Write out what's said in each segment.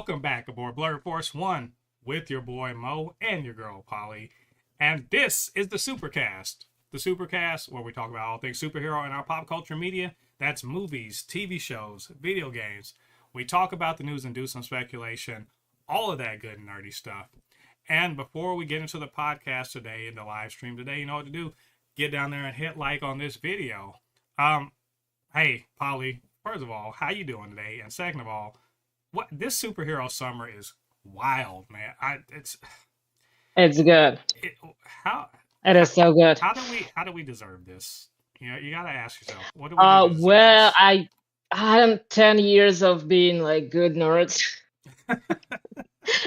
Welcome back aboard Blurred Force One with your boy Mo and your girl Polly. And this is the Supercast. The Supercast, where we talk about all things superhero in our pop culture media. That's movies, TV shows, video games. We talk about the news and do some speculation, all of that good and nerdy stuff. And before we get into the podcast today and the live stream today, you know what to do. Get down there and hit like on this video. Hey, Polly, first of all, how you doing today? And second of all, what this superhero summer is wild, man. It's good. How It is so good. how do we deserve this? You know, you gotta ask yourself, what do we do to deserve Well, this? I had 10 years of being like good nerds.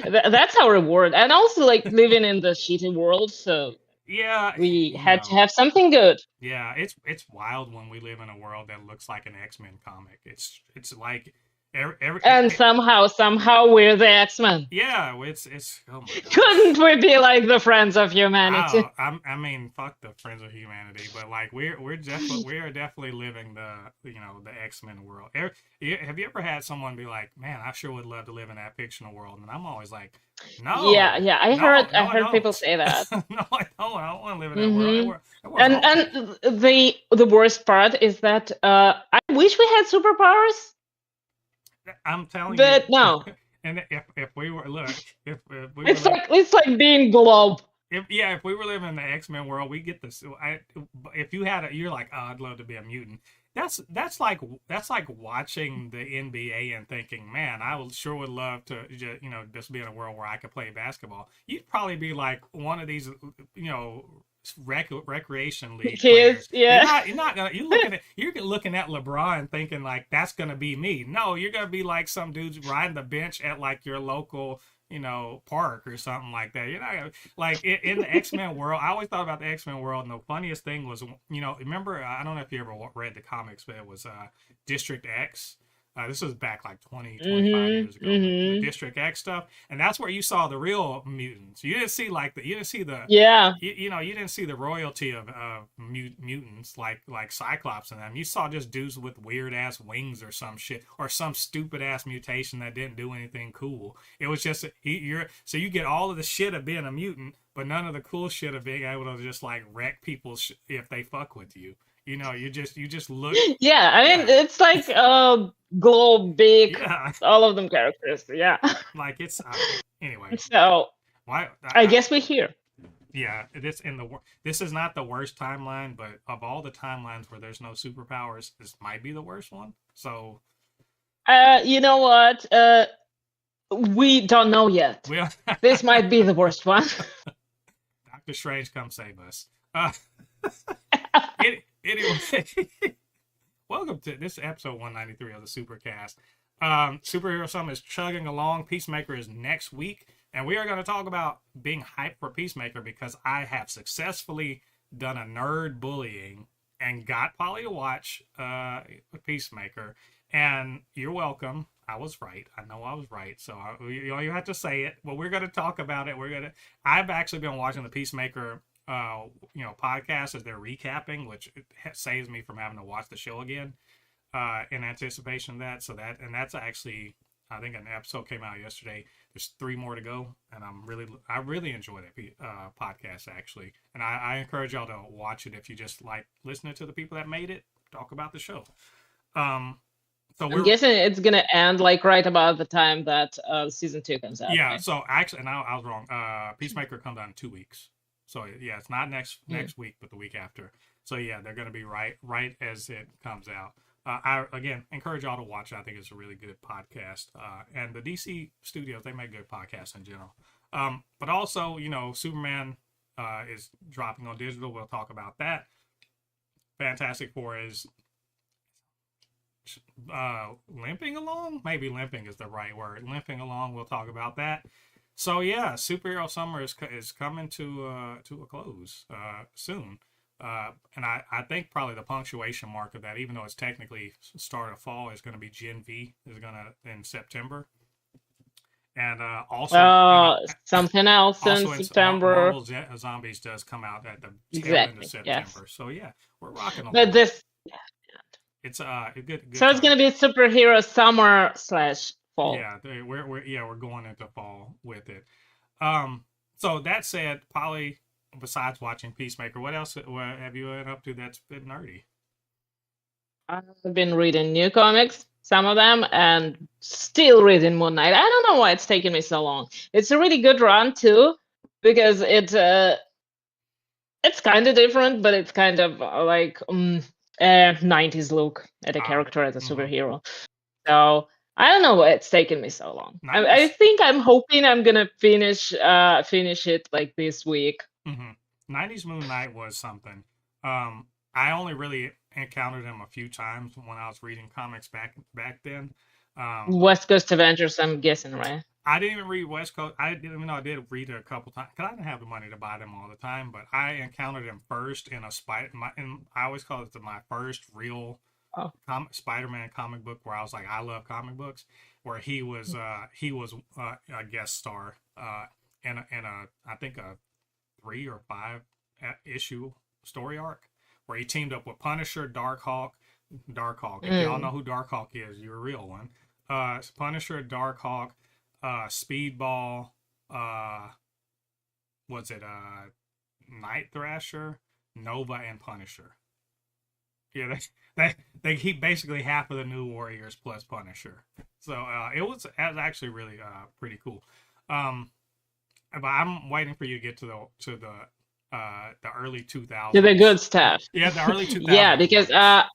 That's our reward. And also like living in the shitty world, so Yeah, we you had to know, have something good. yeah, it's wild when we live in a world that looks like an X-Men comic. It's like And somehow we're the X-Men. yeah, it's oh my gosh. Couldn't we be like the friends of Oh, humanity? I mean, fuck the Friends of Humanity, but like we are definitely living the X-Men world. Have you ever had someone be like, "Man, I sure would love to live in that fictional world," and I'm always like, Yeah, "No, yeah, I no, heard I no, I heard people don't. say that. No, I don't. I don't want to live in that world. hmm That world's And awful." the worst part is that I wish we had superpowers, I'm telling you, but no. and if we were if we were It's like like it's like being globe. if we were living in the X-Men world, we get this. If you had you're like, oh, I'd love to be a mutant. That's like watching the NBA and thinking, man, sure would love to, just be in a world where I could play basketball. You'd probably be like one of these, you know, recreation league Kids, players. yeah. You're not gonna you're looking at LeBron thinking like that's gonna be me. No, you're gonna be like some dudes riding the bench at like your local park or something like that. You're not gonna, like in the X-Men world. I always thought about the X-Men world, and the funniest thing was, remember, I don't know if you ever read the comics, but it was District X. This was back like 20, 25 Mhm. years ago, but the Mhm. District X stuff, and that's where you saw the real mutants. You didn't see Yeah. you didn't see the royalty of mutants like Cyclops and them. You saw just dudes with weird ass wings or some shit or some stupid ass mutation that didn't do anything cool. It was just so you get all of the shit of being a mutant, but none of the cool shit of being able to just like wreck people if they fuck with you. You just look. Yeah, I mean Yeah, it's like globe big, yeah. all of them characters. Yeah. Like it's anyway. So Why I guess we're here. yeah, this is not the worst timeline, but of all the timelines where there's no superpowers, this might be the worst one. So You know what? We don't know yet. we'll This might be the worst one. Doctor Strange, come save us. Anyway, welcome to this episode 193 of the Supercast. Superhero Summit is chugging along. Peacemaker is next week, and we are going to talk about being hyped for Peacemaker because I have successfully done a nerd bullying and got Polly to watch Peacemaker. And you're welcome. I was right. I know I was right. So you have to say it. But we're going to talk about it. I've actually been watching the Peacemaker podcast as they're recapping, which saves me from having to watch the show again in anticipation of that. That's actually, I think an episode came out yesterday. There's 3 more to go, and I really enjoy that podcast actually, and I encourage y'all to watch it if you just like listening to the people that made it talk about the show. Um, so I'm we're guessing it's gonna end like right about the time that season 2 comes out, Yeah, right? so actually, and I was wrong. Peacemaker comes out in 2 weeks. So yeah, it's not Mm. next week, but the week after. So yeah, they're going to be right as it comes out. I again encourage y'all to watch it. I think it's a really good podcast. And the DC studios, they make good podcasts in general. But also, Superman is dropping on digital. We'll talk about that. Fantastic Four is limping along. Maybe limping is the right word. Limping along. We'll talk about that. So yeah, superhero summer is coming to a close soon, and I think probably the punctuation mark of that, even though it's technically start of fall, is going to be Gen V is going to in September, and Something else in also in September. Marvel Zombies does come out at the tail end of Exactly. Yes. September. So yeah, we're rocking But along. this It's a good So it's time. gonna be superhero summer slash fall. Yeah, we're going into fall with it. Um, so that said, Polly, besides watching Peacemaker, what have you been up to that's been nerdy? I've been reading new comics, some of them, and still reading Moon Knight. I don't know why it's taken me so long. It's a really good run too, because it's kind of different, but it's kind of like 90s look at a Ah, character as a mm-hmm. superhero. So I don't know why it's taken me so long. I 90s, think I'm hoping I'm gonna finish it like this week. mm-hmm. 90s Moon Knight was something. I only really encountered him a few times when I was reading comics back then. Um, West Coast Avengers, I'm guessing, right? I didn't even read West Coast. I didn't even know I did read it a couple times because I didn't have the money to buy them all the time. But I encountered him first in a and I always call it my first real Oh. Spider-Man comic book where I was like, I love comic books. Where he was a guest star in a I think a 3 or 5 issue story arc where he teamed up with Punisher, Dark Hawk. If y'all Mm. know who Dark Hawk is, you're a real one. Punisher, Dark Hawk, Speedball, uh, what's it? Night Thrasher, Nova, and Punisher. Yeah, they keep basically half of the New Warriors plus Punisher. So it was actually really pretty cool. Um, but I'm waiting for you to get the early To the 2000s. good stuff. Yeah, the early Yeah, 2000s because ones.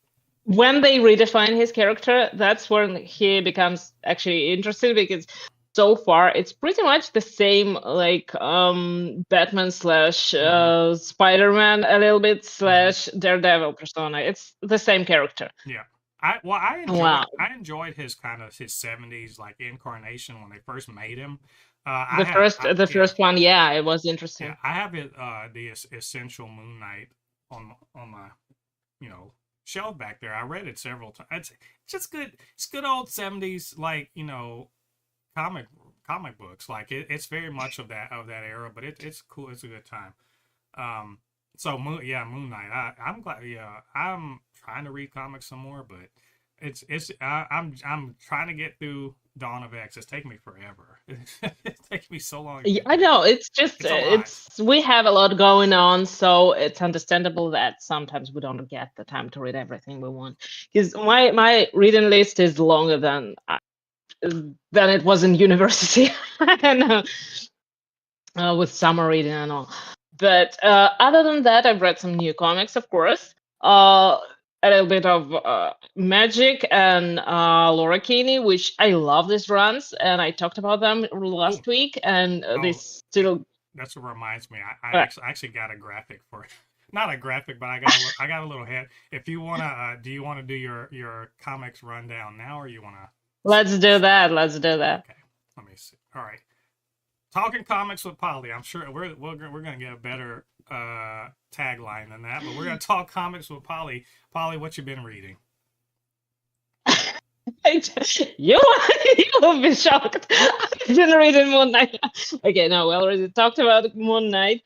when they redefine his character, that's when he becomes actually interesting because so far it's pretty much the same like Batman slash Mm-hmm. Spider-Man a little bit Mm-hmm. slash Daredevil persona. It's the same character. Yeah. I Wow. enjoyed his kind of his 70s like incarnation when they first made him. The Yeah, first one, yeah, it was yeah, interesting. I have it the essential Moon Knight on my you know shelf back there. I read it several times. It's just good. It's good old 70s like comic comic books. Like it's very much of that era, but it's cool. It's a good time. Um, so Moon Knight. I'm glad. Yeah, I'm trying to read comics some more, but I'm trying to get through Dawn of X. It's taking me forever. It's taking me so long to Yeah, get I through. know. It's just It's a lot. we have a lot going on, so it's understandable that sometimes we don't get the time to read everything we want. Because my reading list is longer than it was in university. I don't know, with summer reading and all. But other than that, I've read some new comics, of course. A little bit of Magic and Laura Kinney, which I love these runs, and I talked about them Oh, last week, and they oh, yeah. still. That's what reminds me. Uh, I actually got a graphic for it. Not a graphic, but I got a little head. If you wanna, do you want to do your comics rundown now, or you wanna let's do start? that. Let's do that. Okay, let me see. All right, talking comics with Polly. I'm sure we're gonna get a better tagline than that, but we're gonna talk comics with Polly. Polly, what you been reading? You you will be shocked. I've been reading Moon Knight. Okay, no, we already talked about Moon Knight,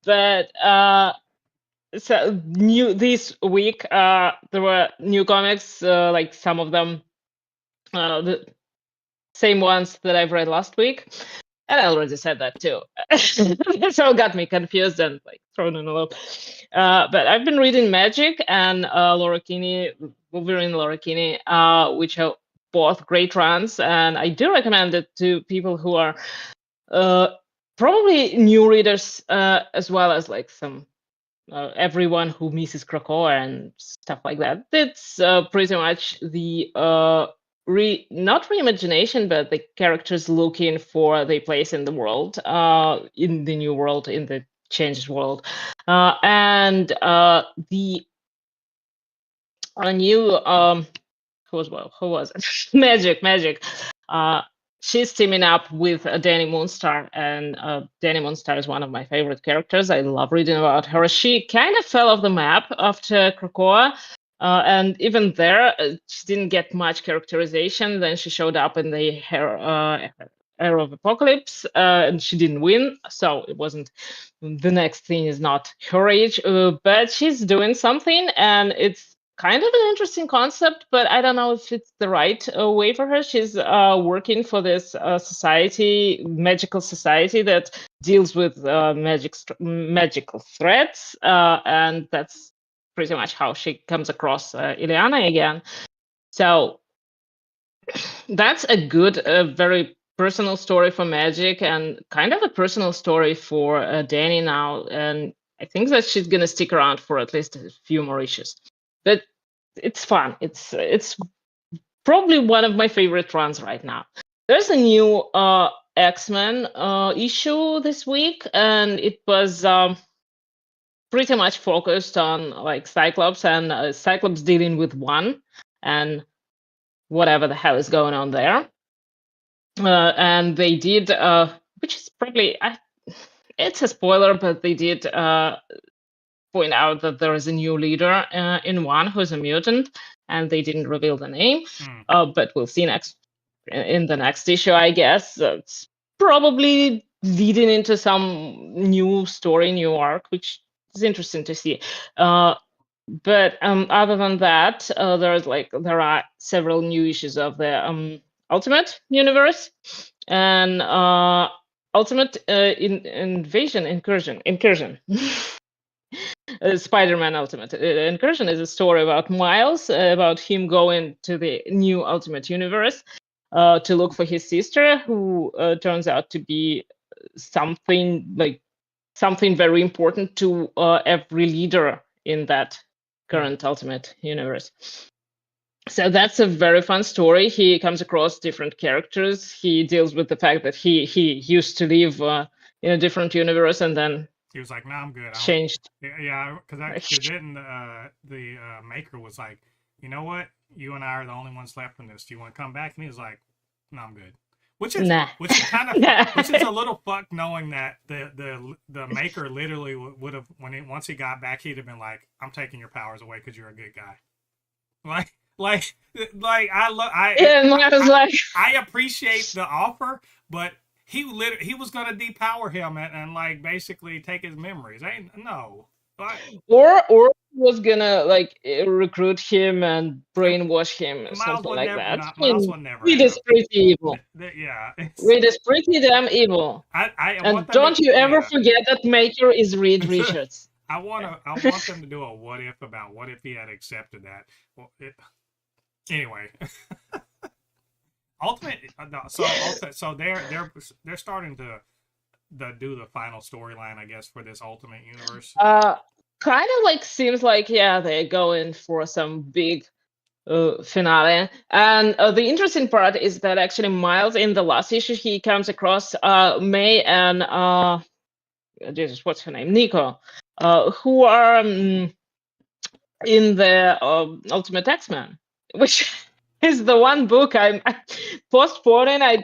but so new this week there were new comics, like some of them the same ones that I've read last week, and I already said that too. So it got me confused and like thrown in a loop. But I've been reading Magic and Laura Kinney, Wolverine Laura Kinney, which are both great runs, and I do recommend it to people who are uh, probably new readers, as well as like some everyone who misses Krakoa and stuff like that. It's pretty much the not reimagination, but the characters looking for their place in the world, in the new world, in the changed world, and the new who was it? Magic. Uh, she's teaming up with Danny Moonstar, and Danny Moonstar is one of my favorite characters. I love reading about her. She kind of fell off the map after Krakoa, and even there, she didn't get much characterization. Then she showed up in the Era of Apocalypse, and she didn't win, so it wasn't. The next thing is not her age, but she's doing something, and it's kind of an interesting concept, but I don't know if it's the right way for her. She's working for this magical society that deals with magical threats, and that's pretty much how she comes across Ileana again. So that's a good, very personal story for magic, and kind of a personal story for Danny now. And I think that she's gonna stick around for at least a few more issues. But it's fun. It's probably one of my favorite runs right now. There's a new X-Men issue this week, and it was pretty much focused on like Cyclops and Cyclops dealing with one and whatever the hell is going on there. And they did, which is probably, it's a spoiler, but they did point out that there is a new leader in one who's a mutant, and they didn't reveal the name. But we'll see next in the next issue, I guess. It's probably leading into some new story, new arc, which is interesting to see. But other than that, there are several new issues of the Ultimate Universe and Ultimate Incursion. Spider-Man Ultimate Incursion is a story about Miles, about him going to the new Ultimate Universe to look for his sister, who turns out to be something very important to every leader in that current Ultimate Universe. So that's a very fun story. He comes across different characters. He deals with the fact that he used to live in a different universe, and then he was like, "No, I'm good." Changed. Yeah, because then the maker was like, "You know what? You and I are the only ones left in this. Do you want to come back?" And he was like, "No, I'm good." Which is kind of which is a little fucked, knowing that the maker literally would have once he got back, he'd have been like, "I'm taking your powers away because you're a good guy." Like I appreciate the offer, but he was gonna depower him and like basically take his memories. Ain't no. Or was gonna recruit him and brainwash him, something like that. Miles would never. Reed is pretty evil. Yeah, Reed is pretty damn evil. And don't you ever forget that Maker is Reed Richards. I want them to do a what if about what if he had accepted that. Well, anyway. Ultimate. So they're starting to do the final storyline, I guess, for this Ultimate Universe. Kind of seems like they're going for some big finale. And the interesting part is that actually Miles, in the last issue, he comes across May and Jesus, what's her name, Nico, who are in the Ultimate X-Men, which is the one book I'm postponing. I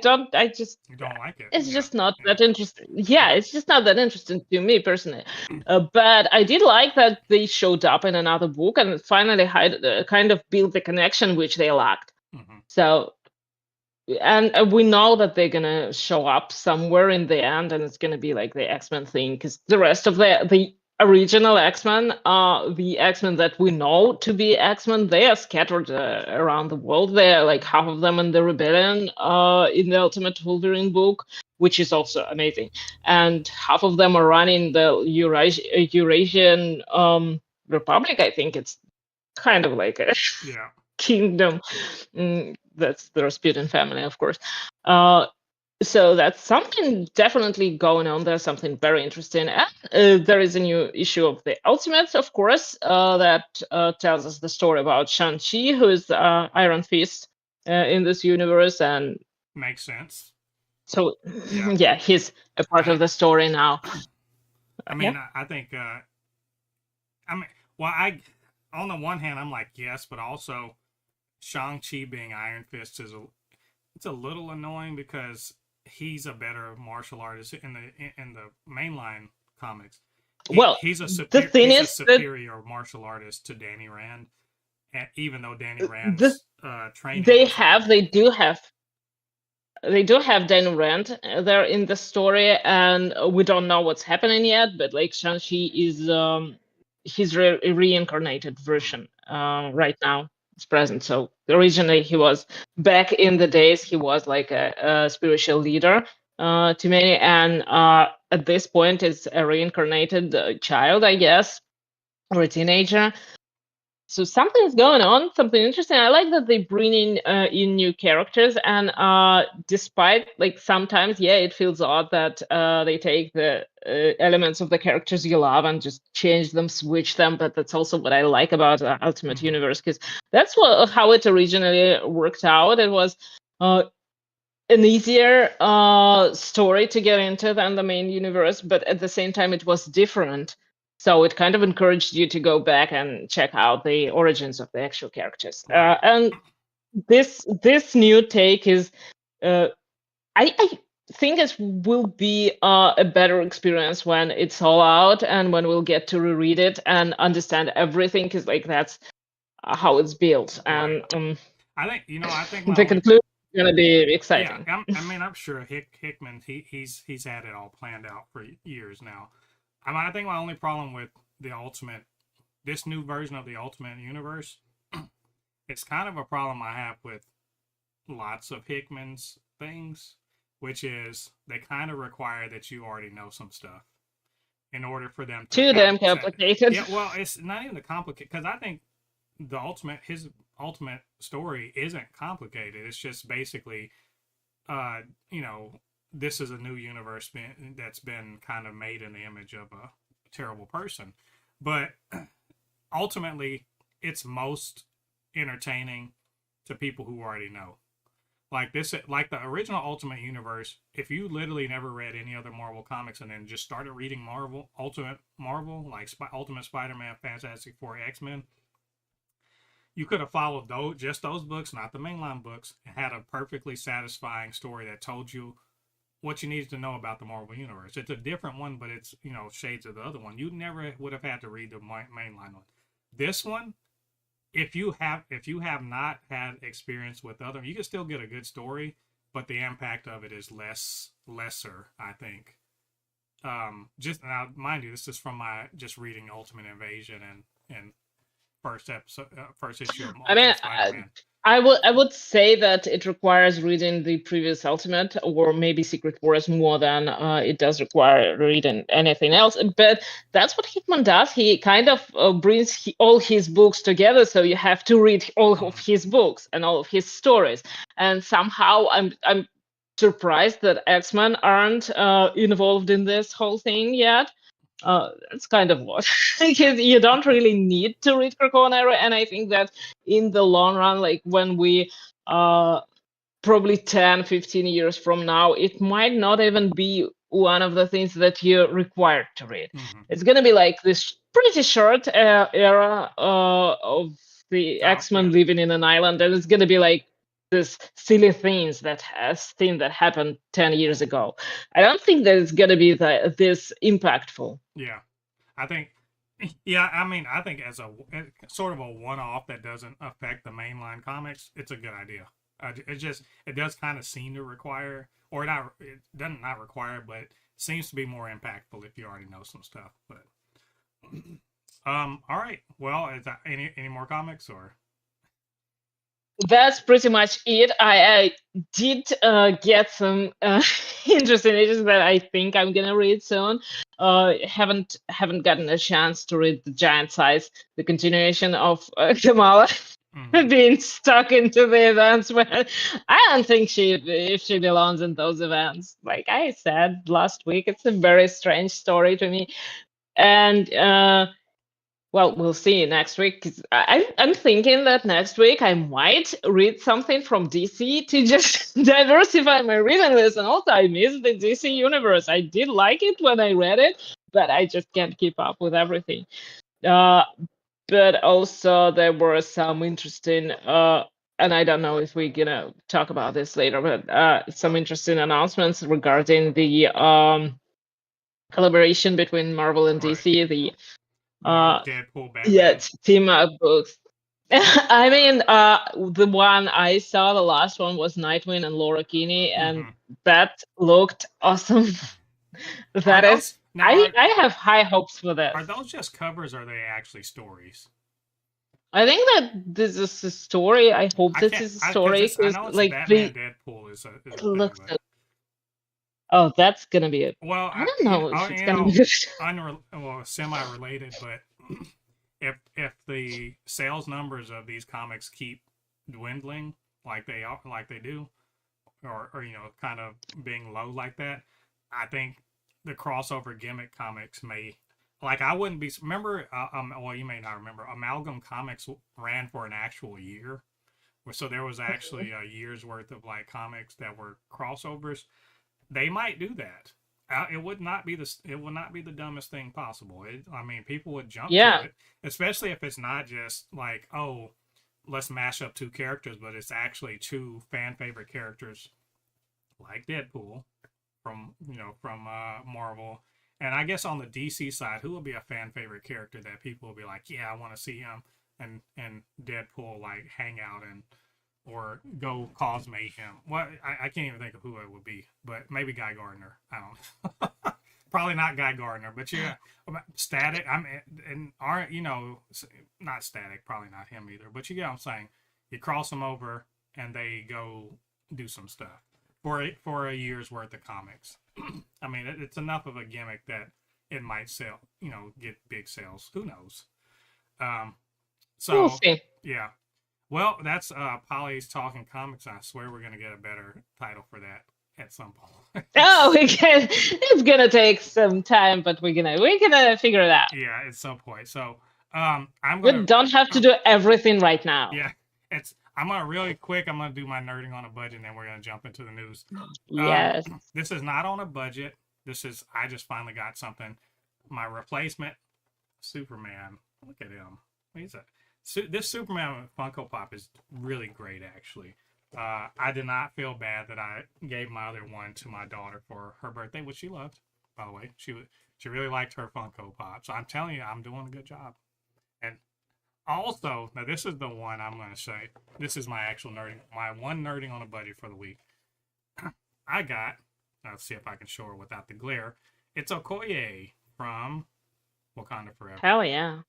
just you don't like it. It's just not that interesting. Yeah, it's just not that interesting to me personally. But I did like that they showed up in another book and finally kind of built the connection which they lacked. Mm-hmm. So, and we know that they're gonna show up somewhere in the end, and it's gonna be like the X-Men thing, because the rest of the original X-Men, the X-Men that we know to be X-Men, they are scattered around the world. They're like half of them in the Rebellion, in the Ultimate Wolverine book, which is also amazing, and half of them are running the Eurasian Republic. I think it's kind of like a kingdom. That's the Rasputin family, of course. So that's something definitely going on there, something very interesting. And there is a new issue of the Ultimates, of course, that tells us the story about Shang-Chi, who is Iron Fist in this universe, and makes sense. So yeah, he's a part of the story now. I mean, I think on the one hand, I'm like, yes, but also Shang-Chi being Iron Fist it's a little annoying because he's a better martial artist in the mainline comics. He's a superior martial artist to Danny Rand, even though Danny Rand's training. They do have Danny Rand there in the story, and we don't know what's happening yet. But like Shang-Chi is his reincarnated Mm. version right now. It's present. So originally he was back in the days. He was like a spiritual leader to many, and at this point is a reincarnated child, I guess, or a teenager. So something's going on, something interesting. I like that they bring in new characters, and despite like sometimes, yeah, it feels odd that they take the elements of the characters you love and just change them, switch them. But that's also what I like about Ultimate Mm-hmm. Universe, because that's how it originally worked out. It was an easier story to get into than the main universe, but at the same time, it was different. So it kind of encouraged you to go back and check out the origins of the actual characters. Right. And this new take is, uh, I think it will be a better experience when it's all out and when we'll get to reread it and understand everything, because like that's how it's built, Right. and I think I think my the only conclusion is going to be yeah. exciting. I mean, I'm sure Hickman he's had it all planned out for years now. I think my only problem with the ultimate this new version of the Ultimate Universe, it's kind of a problem I have with lots of Hickman's things, which is they kind of require that you already know some stuff in order for them to Too have damn to. complicated. Yeah, well, it's not even the complicated because I think his ultimate story isn't complicated. It's just basically, uh, you know, this is a new universe that's been kind of made in the image of a terrible person, but ultimately, it's most entertaining to people who already know. Like this, like the original Ultimate Universe. If you literally never read any other Marvel comics and then just started reading Marvel, like Ultimate Spider-Man, Fantastic Four, X-Men, you could have followed those books, not the mainline books, and had a perfectly satisfying story that told you what you needed to know about the Marvel Universe. It's a different one, but it's shades of the other one. You never would have had to read the mainline one. This one, if you have not had experience with other, you can still get a good story, but the impact of it is lesser, I think. Just now, mind you, this is from my just reading Ultimate Invasion and first issue of I mean, Ultimate Spider-Man. I would say that it requires reading the previous Ultimate or maybe Secret Wars more than it does require reading anything else. But that's what Hickman does. He kind of brings all his books together, so you have to read all of Mm-hmm. his books and all of his stories. And somehow, I'm surprised that X-Men aren't involved in this whole thing yet. That's kind of what because you don't really need to read Krakoa Era, and I think that in the long run, like when we uh probably 10, 15 years from now, it might not even be one of the things that you're required to read. Mm-hmm. It's gonna be like this pretty short era of the Oh X-Men yeah, living in an island, and it's gonna be like this silly thing that happened 10 years ago. I don't think that it's gonna be this impactful. yeah. I think, yeah. I mean, I think as a sort of a one-off that doesn't affect the mainline comics, it's a good idea. It does kind of seem to require, or not. It doesn't not require, but seems to be more impactful if you already know some stuff. But all right. Well, is that any more comics or? That's pretty much it. I did get some interesting issues that I think I'm gonna read soon. Haven't gotten a chance to read the Giant Size, the continuation of Kamala Mm-hmm. being stuck into the events where I don't think if she belongs in those events. Like I said last week, it's a very strange story to me, and well, we'll see next week. 'Cause I'm thinking that next week I might read something from DC to just diversify my reading list. And also, I miss the DC universe. I did like it when I read it, but I just can't keep up with everything. Uh, but also, there were some interesting, and I don't know if we're gonna talk about this later, but some interesting announcements regarding the collaboration between Marvel and Right. DC. The Marvel uh, Deadpool yeah, Batman. team up books. I mean, the one I saw, the last one was Nightwing and Laura Kinney, and Mm-hmm. that looked awesome. Are That is, those Now, I have high hopes for are this. those just covers, or are they actually stories? I think that this is a story. I hope I this can't, is a because story it's, I because know it's like Batman the Deadpool is it a thing, looks but so. Oh, that's gonna be it. well, I don't know if it's you gonna be know, good. well, semi-related, but if the sales numbers of these comics keep dwindling like they do, or kind of being low like that, I think the crossover gimmick comics may, like, I wouldn't be, remember, well, you may not remember, Amalgam Comics ran for an actual year, so there was actually a year's worth of like comics that were crossovers. They might do that. It would not be the dumbest thing possible. I mean, people would jump to Yeah, it, especially if it's not just like, oh, let's mash up two characters, but it's actually two fan favorite characters like Deadpool from Marvel. And I guess on the DC side, who will be a fan favorite character that people will be like, yeah, I want to see him and Deadpool like hang out and or go cause mayhem. Well, I can't even think of who it would be, but maybe Guy Gardner. I don't know. Probably not Guy Gardner, but yeah, Static. I'm and aren't not Static. Probably not him either. But you get what I'm saying. You cross them over and they go do some stuff for a year's worth of comics. I mean, it's enough of a gimmick that it might sell. Get big sales. Who knows? Um, we'll so see. yeah. Well, that's Polly's Talking Comics. I swear we're gonna get a better title for that at some point. Oh, we can. It's gonna take some time, but we're gonna figure it out. Yeah, at some point. So I'm We gonna don't have to do everything right now. yeah, I'm gonna really quick. I'm gonna do my nerding on a budget, and then we're gonna jump into the news. Um, Yes. this is not on a budget. This is I just finally got something. My replacement, Superman. Look at him. He's a this Superman Funko Pop is really great, actually. I did not feel bad that I gave my other one to my daughter for her birthday, which she loved, by the way. She really liked her Funko Pop. So I'm telling you, I'm doing a good job. And also, now this is the one I'm going to say. This is my actual nerding, my one nerding on a budget for the week. I got, let's see if I can show her without the glare. It's Okoye from Wakanda Forever. Hell yeah.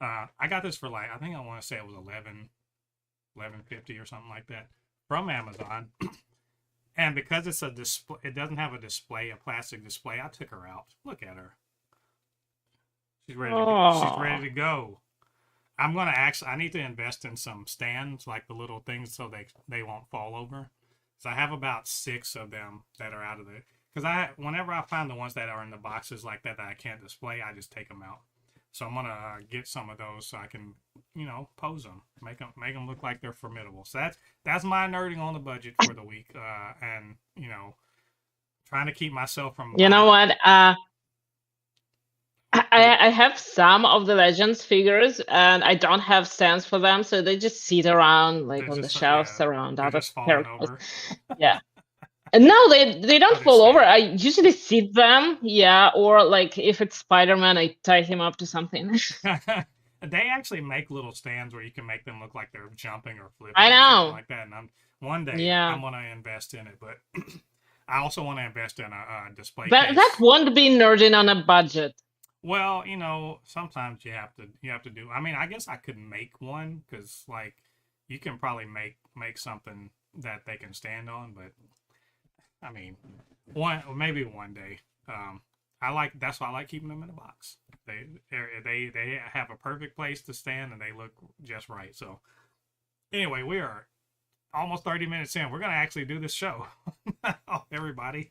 I got this for like, I think I want to say it was 11.50 or something like that from Amazon. And because it's a display, it doesn't have a display, a plastic display. I took her out. Look at her. She's ready. She's ready to go. I'm gonna actually. I need to invest in some stands, like the little things, so they won't fall over. So I have about 6 of them that are out of the. Because whenever I find the ones that are in the boxes like that I can't display, I just take them out. So I'm gonna get some of those so I can, pose them, make them look like they're formidable. So that's my nerding on the budget for the week, and trying to keep myself from You know buying. what? I have some of the Legends figures, and I don't have stands for them, so they just sit around like They're on the just shelves around they're other just falling characters. over. Yeah. And no, they don't Oh, they fall over. stand. I usually sit them, yeah, or like if it's Spider-Man, I tie him up to something. They actually make little stands where you can make them look like they're jumping or I flipping or something know. like that. And one day Yeah. I'm gonna invest in it, but I also want to invest in a display That case. won't be nerding on a budget. Well, sometimes you have to do. I mean, I guess I could make one because like you can probably make something that they can stand on, but I mean, maybe one day. That's why I like keeping them in a box. They have a perfect place to stand and they look just right. So anyway, we are almost 30 minutes in. We're gonna actually do this show, everybody.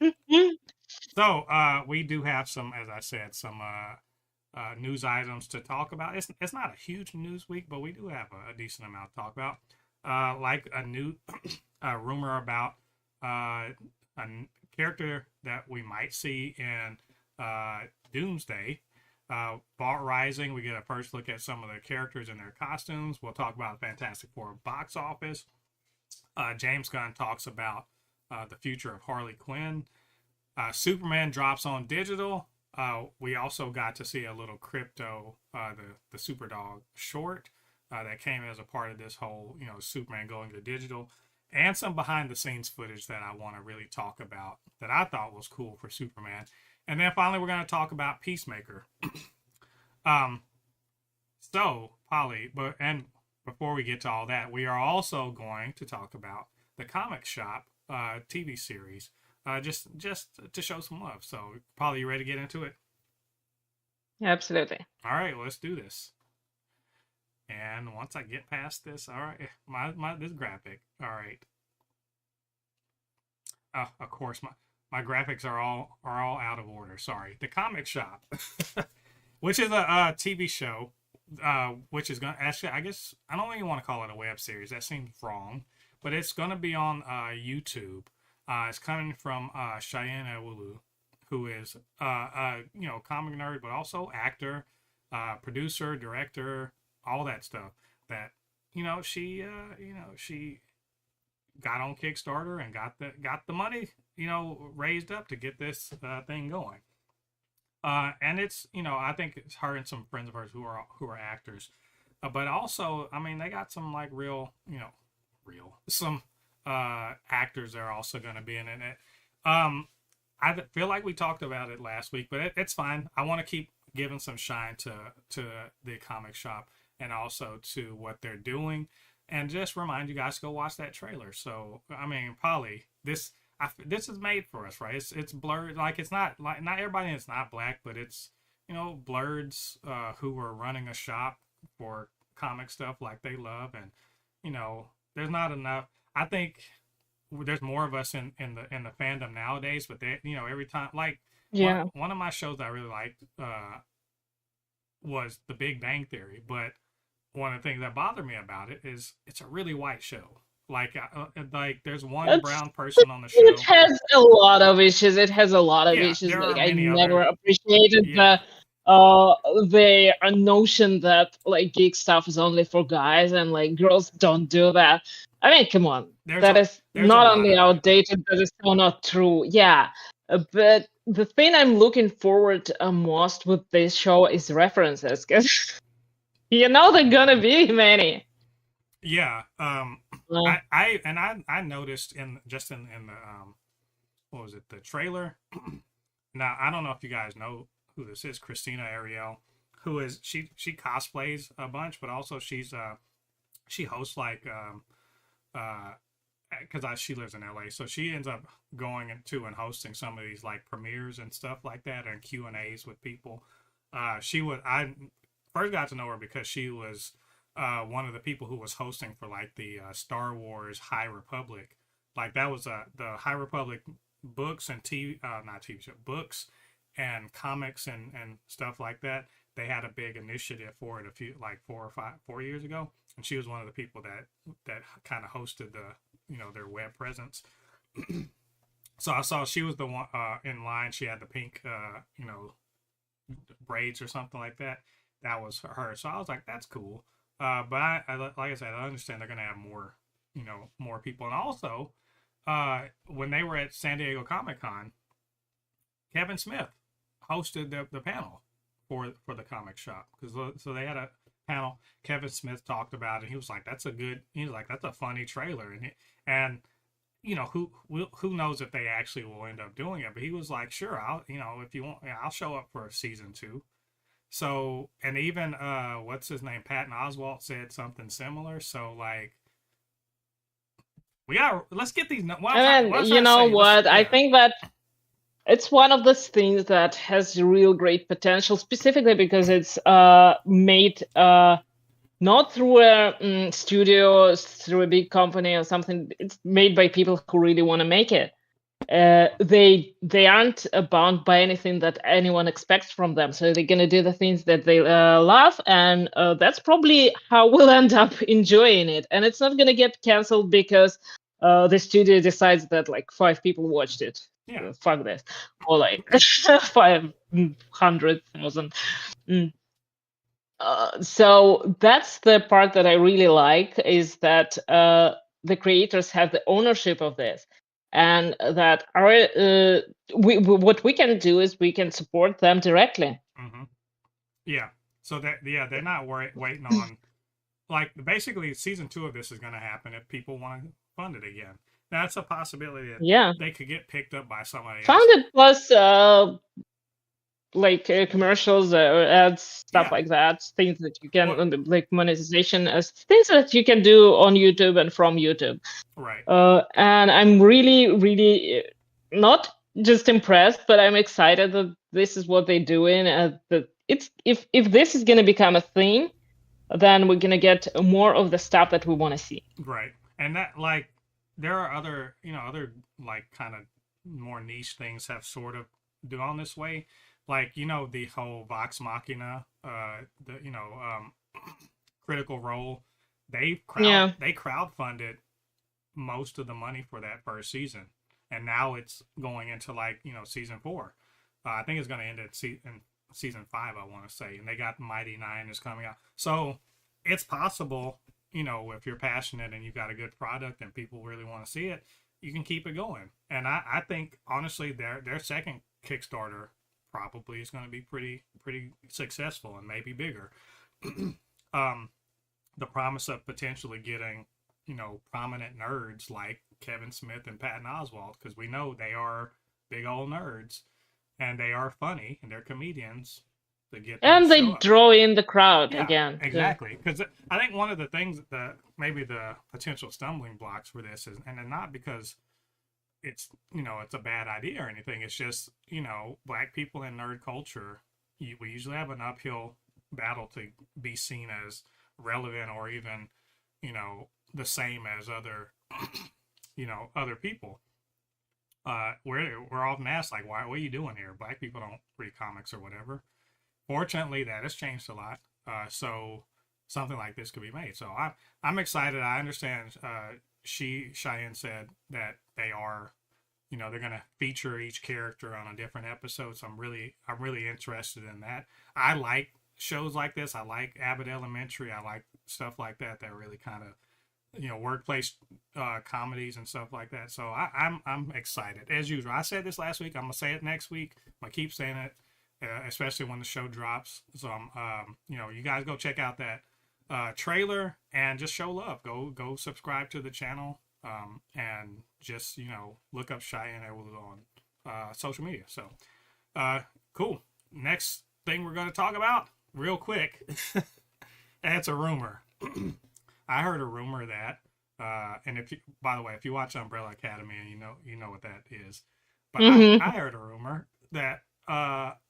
So we do have some, as I said, some news items to talk about. It's not a huge news week, but we do have a decent amount to talk about. Like a new rumor about a character that we might see in Doomsday. Vault Rising, we get a first look at some of the characters and their costumes. We'll talk about Fantastic Four box office. James Gunn talks about the future of Harley Quinn. Superman drops on digital. We also got to see a little Crypto, the Superdog short that came as a part of this whole, Superman going to digital, and some behind the scenes footage that I want to really talk about that I thought was cool for Superman. And then finally, we're going to talk about Peacemaker. Um, so, Polly, and before we get to all that, we are also going to talk about the Comic Shop TV series, just to show some love. So, Polly, you ready to get into it? Absolutely. All right, let's do this. And once I get past this, all right, my this graphic, all right. Of course, my graphics are all out of order. Sorry. The Comic Shop, which is a TV show, which is gonna actually, I guess I don't even want to call it a web series. That seems wrong, but it's gonna be on YouTube. It's coming from Cheyenne Ewulu, who is comic nerd, but also actor, producer, director, all that stuff. That she got on Kickstarter and got the money raised up to get this thing going. And it's I think it's her and some friends of hers who are actors, but also I mean they got some like real some actors that are also going to be in it. I feel like we talked about it last week, but it's fine. I want to keep giving some shine to the comic shop and also to what they're doing, and just remind you guys to go watch that trailer. So I mean, Polly, this is made for us, right? It's blurred, like it's not like not everybody. It's not black, but it's blurs who are running a shop for comic stuff like they love, and there's not enough. I think there's more of us in the fandom nowadays, but they every time like Yeah. one of my shows I really liked was The Big Bang Theory, but one of the things that bothered me about it is it's a really white show. Like there's one It's brown person on the it show. has a lot of issues. It has a lot of Yeah, issues. there Like are I many never others. appreciated Yeah, uh the notion that like geek stuff is only for guys and like girls don't do that. I mean, come on. there's That a is there's a not lot only of that. outdated, that is so not true. Yeah. But the thing I'm looking forward most with this show is references, because they're gonna be many. Yeah, Uh, I noticed in the what was it, the trailer. Now I don't know if you guys know who this is, Christina Ariel, who is she cosplays a bunch, but also she hosts like uh because she lives in LA, so she ends up going into and hosting some of these like premieres and stuff like that, and Q&As with people. I first got to know her because she was one of the people who was hosting for like the Star Wars High Republic. Like that was the High Republic books and TV, not TV show, books and comics and stuff like that. They had a big initiative for it a few like 4 years ago, and she was one of the people that kind of hosted their web presence. So I saw she was the one in line. She had the pink braids or something like that. That was her. So I was like, that's cool. But like I said, I understand they're gonna have more people, and also when they were at San Diego Comic Con, Kevin Smith hosted the panel for the comic shop, because so they had a panel. Kevin Smith talked about it. He was like, that's a funny trailer, and who knows if they actually will end up doing it. But he was like, sure, I'll if you want, yeah, I'll show up for season 2. So, and even what's his name, Patton Oswalt, said something similar. So like let's get these. and What I was you trying to know say, let's, what? I yeah. think that it's one of those things that has real great potential, specifically because it's made not through a studio, through a big company or something. It's made by people who really want to make it. They aren't bound by anything that anyone expects from them, so they're gonna do the things that they love, and that's probably how we'll end up enjoying it. And it's not gonna get canceled because the studio decides that like 5 people watched it. Yeah. Fuck this, or like 500,000. Mm. So that's the part that I really like, is that the creators have the ownership of this, and that what we can do is we can support them directly. Mm-hmm. Yeah. So they're not waiting on, like, basically season 2 of this is going to happen if people want to fund it again. Now it's a possibility that Yeah, they could get picked up by somebody else. founded plus like commercials or ads, stuff Yeah. like that, things that you can What? like monetization as things that you can do on YouTube and from YouTube. Right. And I'm really, really not just impressed, but I'm excited that this is what they're doing. That it's if this is going to become a thing, then we're going to get more of the stuff that we want to see. Right. And that, like, there are other, other, like, kind of more niche things have sort of gone this way. Like, the whole Vox Machina, the, Critical Role. Yeah. They crowdfunded most of the money for that first season. And now it's going into, like, season 4. I think it's going to end at in season 5, I want to say. And they got Mighty Nine is coming out. So it's possible, if you're passionate and you've got a good product and people really want to see it, you can keep it going. And I think, honestly, their second Kickstarter probably is going to be pretty successful and maybe bigger. um, the promise of potentially getting, prominent nerds like Kevin Smith and Patton Oswalt, because we know they are big old nerds and they are funny and they're comedians, to get them to And show they up. draw in the crowd Yeah, again. exactly. Because I think one of the things that maybe the potential stumbling blocks for this is, and not because it's, it's a bad idea or anything. It's just, black people in nerd culture, we usually have an uphill battle to be seen as relevant or even, the same as other, other people. We're often asked, like, what are you doing here? Black people don't read comics or whatever. Fortunately, that has changed a lot. So something like this could be made. So I'm excited. I understand. Cheyenne said that they are, they're going to feature each character on a different episode. So I'm really interested in that. I like shows like this. I like Abbott Elementary. I like stuff like that. That really kind of, workplace comedies and stuff like that. So I'm excited as usual. I said this last week. I'm gonna say it next week. I'm gonna keep saying it, especially when the show drops. So you guys go check out that trailer and just show love. Go subscribe to the channel, and just look up Cheyenne Edwards on social media. So cool. Next thing we're gonna talk about real quick. It's a rumor. I heard a rumor that, and by the way, if you watch Umbrella Academy, and you know what that is, but I heard a rumor that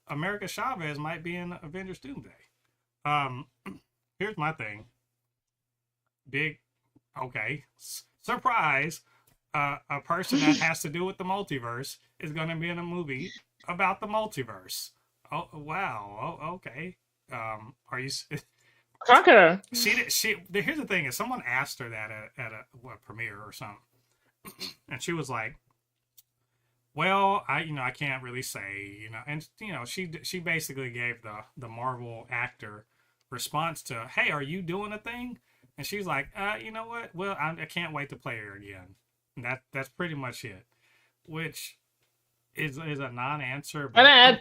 America Chavez might be in Avengers Doomsday. Um, Here's my thing. Big, okay, surprise. A person that has to do with the multiverse is going to be in a movie about the multiverse. Oh wow. Oh, okay. Are you? Cracker. Here's the thing: is someone asked her that at a premiere or something, and she was like, "Well, I can't really say, and she basically gave the Marvel actor response to, "Hey, are you doing a thing?" And she's like, "You know what? Well, I can't wait to play her again." And that's pretty much it, which is a non-answer, but And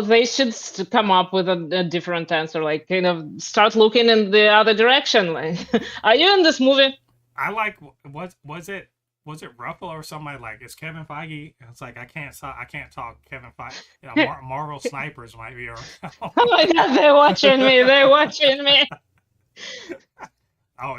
they should come up with a different answer, like kind of start looking in the other direction. Like, are you in this movie? I like was it Ruffalo or somebody like it's Kevin Feige? It's like I can't talk Kevin Feige. Marvel snipers might be around. Oh my God, they're watching me. They're watching me. Oh,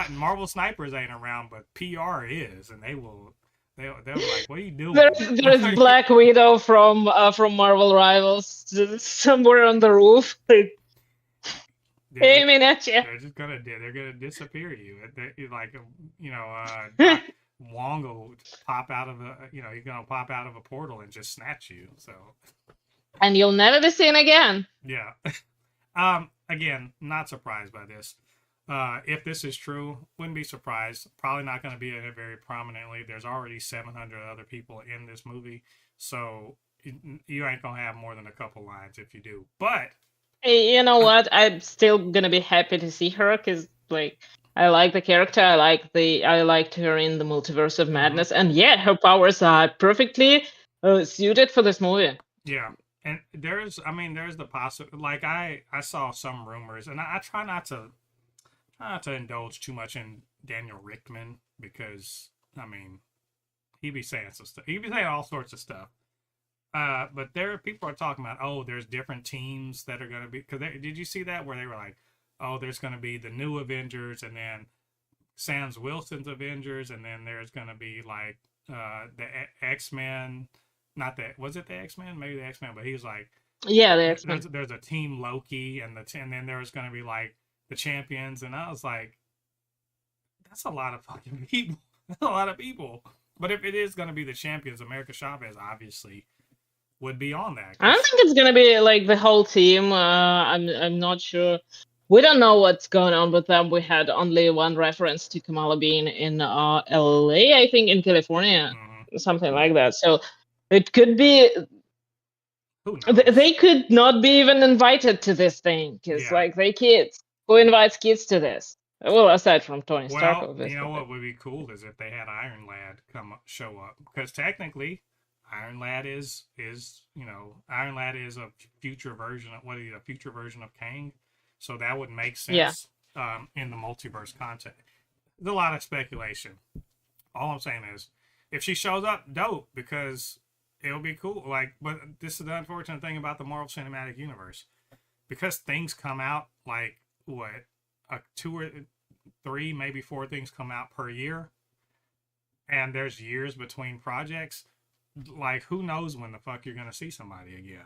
Marvel snipers ain't around, but PR is, and they'll be like, "What are you doing?" There's Black Widow from Marvel Rivals somewhere on the roof, aiming at you. They're gonna disappear you. Like Doc Wong will pop out of he's gonna pop out of a portal and just snatch you. So And you'll never be seen again. yeah. Again, not surprised by this. If this is true, wouldn't be surprised. Probably not going to be in it very prominently. There's already 700 other people in this movie, so you ain't gonna have more than a couple lines if you do. But Hey, you know what? I'm still gonna be happy to see her because, like, I like the character. I liked her in the Multiverse of Madness, and yeah, her powers are perfectly suited for this movie. yeah, and there's the possible. Like I saw some rumors, and I try not to indulge too much in Daniel Richtman because he be saying some stuff. He be saying all sorts of stuff. But there people are talking about, oh, there's different teams that are going to be, because did you see that where they were like, oh, there's going to be the new Avengers, and then Sam Wilson's Avengers, and then there's going to be like the X-Men, not that, was it the X-Men, maybe the X-Men, but he was like, Yeah, the X-Men. there's a team Loki, and then there's going to be like the champions, and I was like, that's a lot of fucking people. A lot of people. But if it is going to be the champions, America Chavez obviously would be on that. I don't think it's gonna be like the whole team. I'm not sure. We don't know what's going on with them. We had only one reference to Kamala being in LA, I think, in California, something like that. So it could be. Who knows? They could not be even invited to this thing because, like, they kids. Who invites kids to this? Well, aside from Tony Stark, Well, obviously. you know what would be cool is if they had Iron Lad show up, because technically, Iron Lad is Iron Lad is a future version of a future version of Kang, so that would make sense in the multiverse context. There's a lot of speculation. All I'm saying is, if she shows up, dope, because it'll be cool. Like, but this is the unfortunate thing about the Marvel Cinematic Universe, because things come out like what, 2 or 3, maybe 4 things come out per year, and there's years between projects. Like, who knows when the fuck you're gonna see somebody again?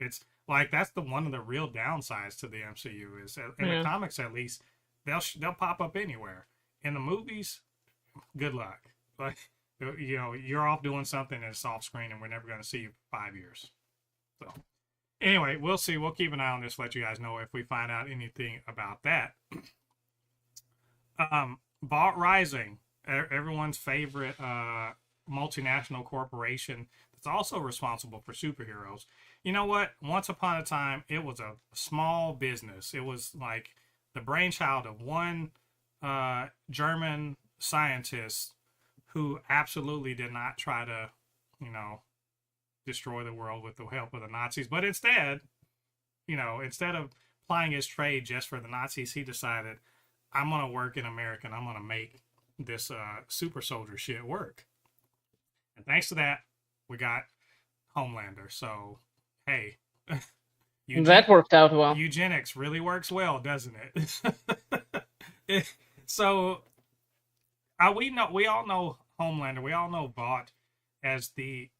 It's like that's the one of the real downsides to the MCU is in the comics, at least, they'll pop up anywhere. In the movies, good luck. Like, you're off doing something and it's off screen, and we're never gonna see you for 5 years. So anyway, we'll see. We'll keep an eye on this. Let you guys know if we find out anything about that. Vault Rising, everyone's favorite multinational corporation that's also responsible for superheroes. You know what? Once upon a time, it was a small business. It was like the brainchild of one German scientist who absolutely did not try to, destroy the world with the help of the Nazis. But instead, instead of plying his trade just for the Nazis, he decided, I'm going to work in America and I'm going to make this super soldier shit work. And thanks to that, we got Homelander. So, hey. That worked out well. Eugenics really works well, doesn't it? So, we all know Homelander. We all know Vought as the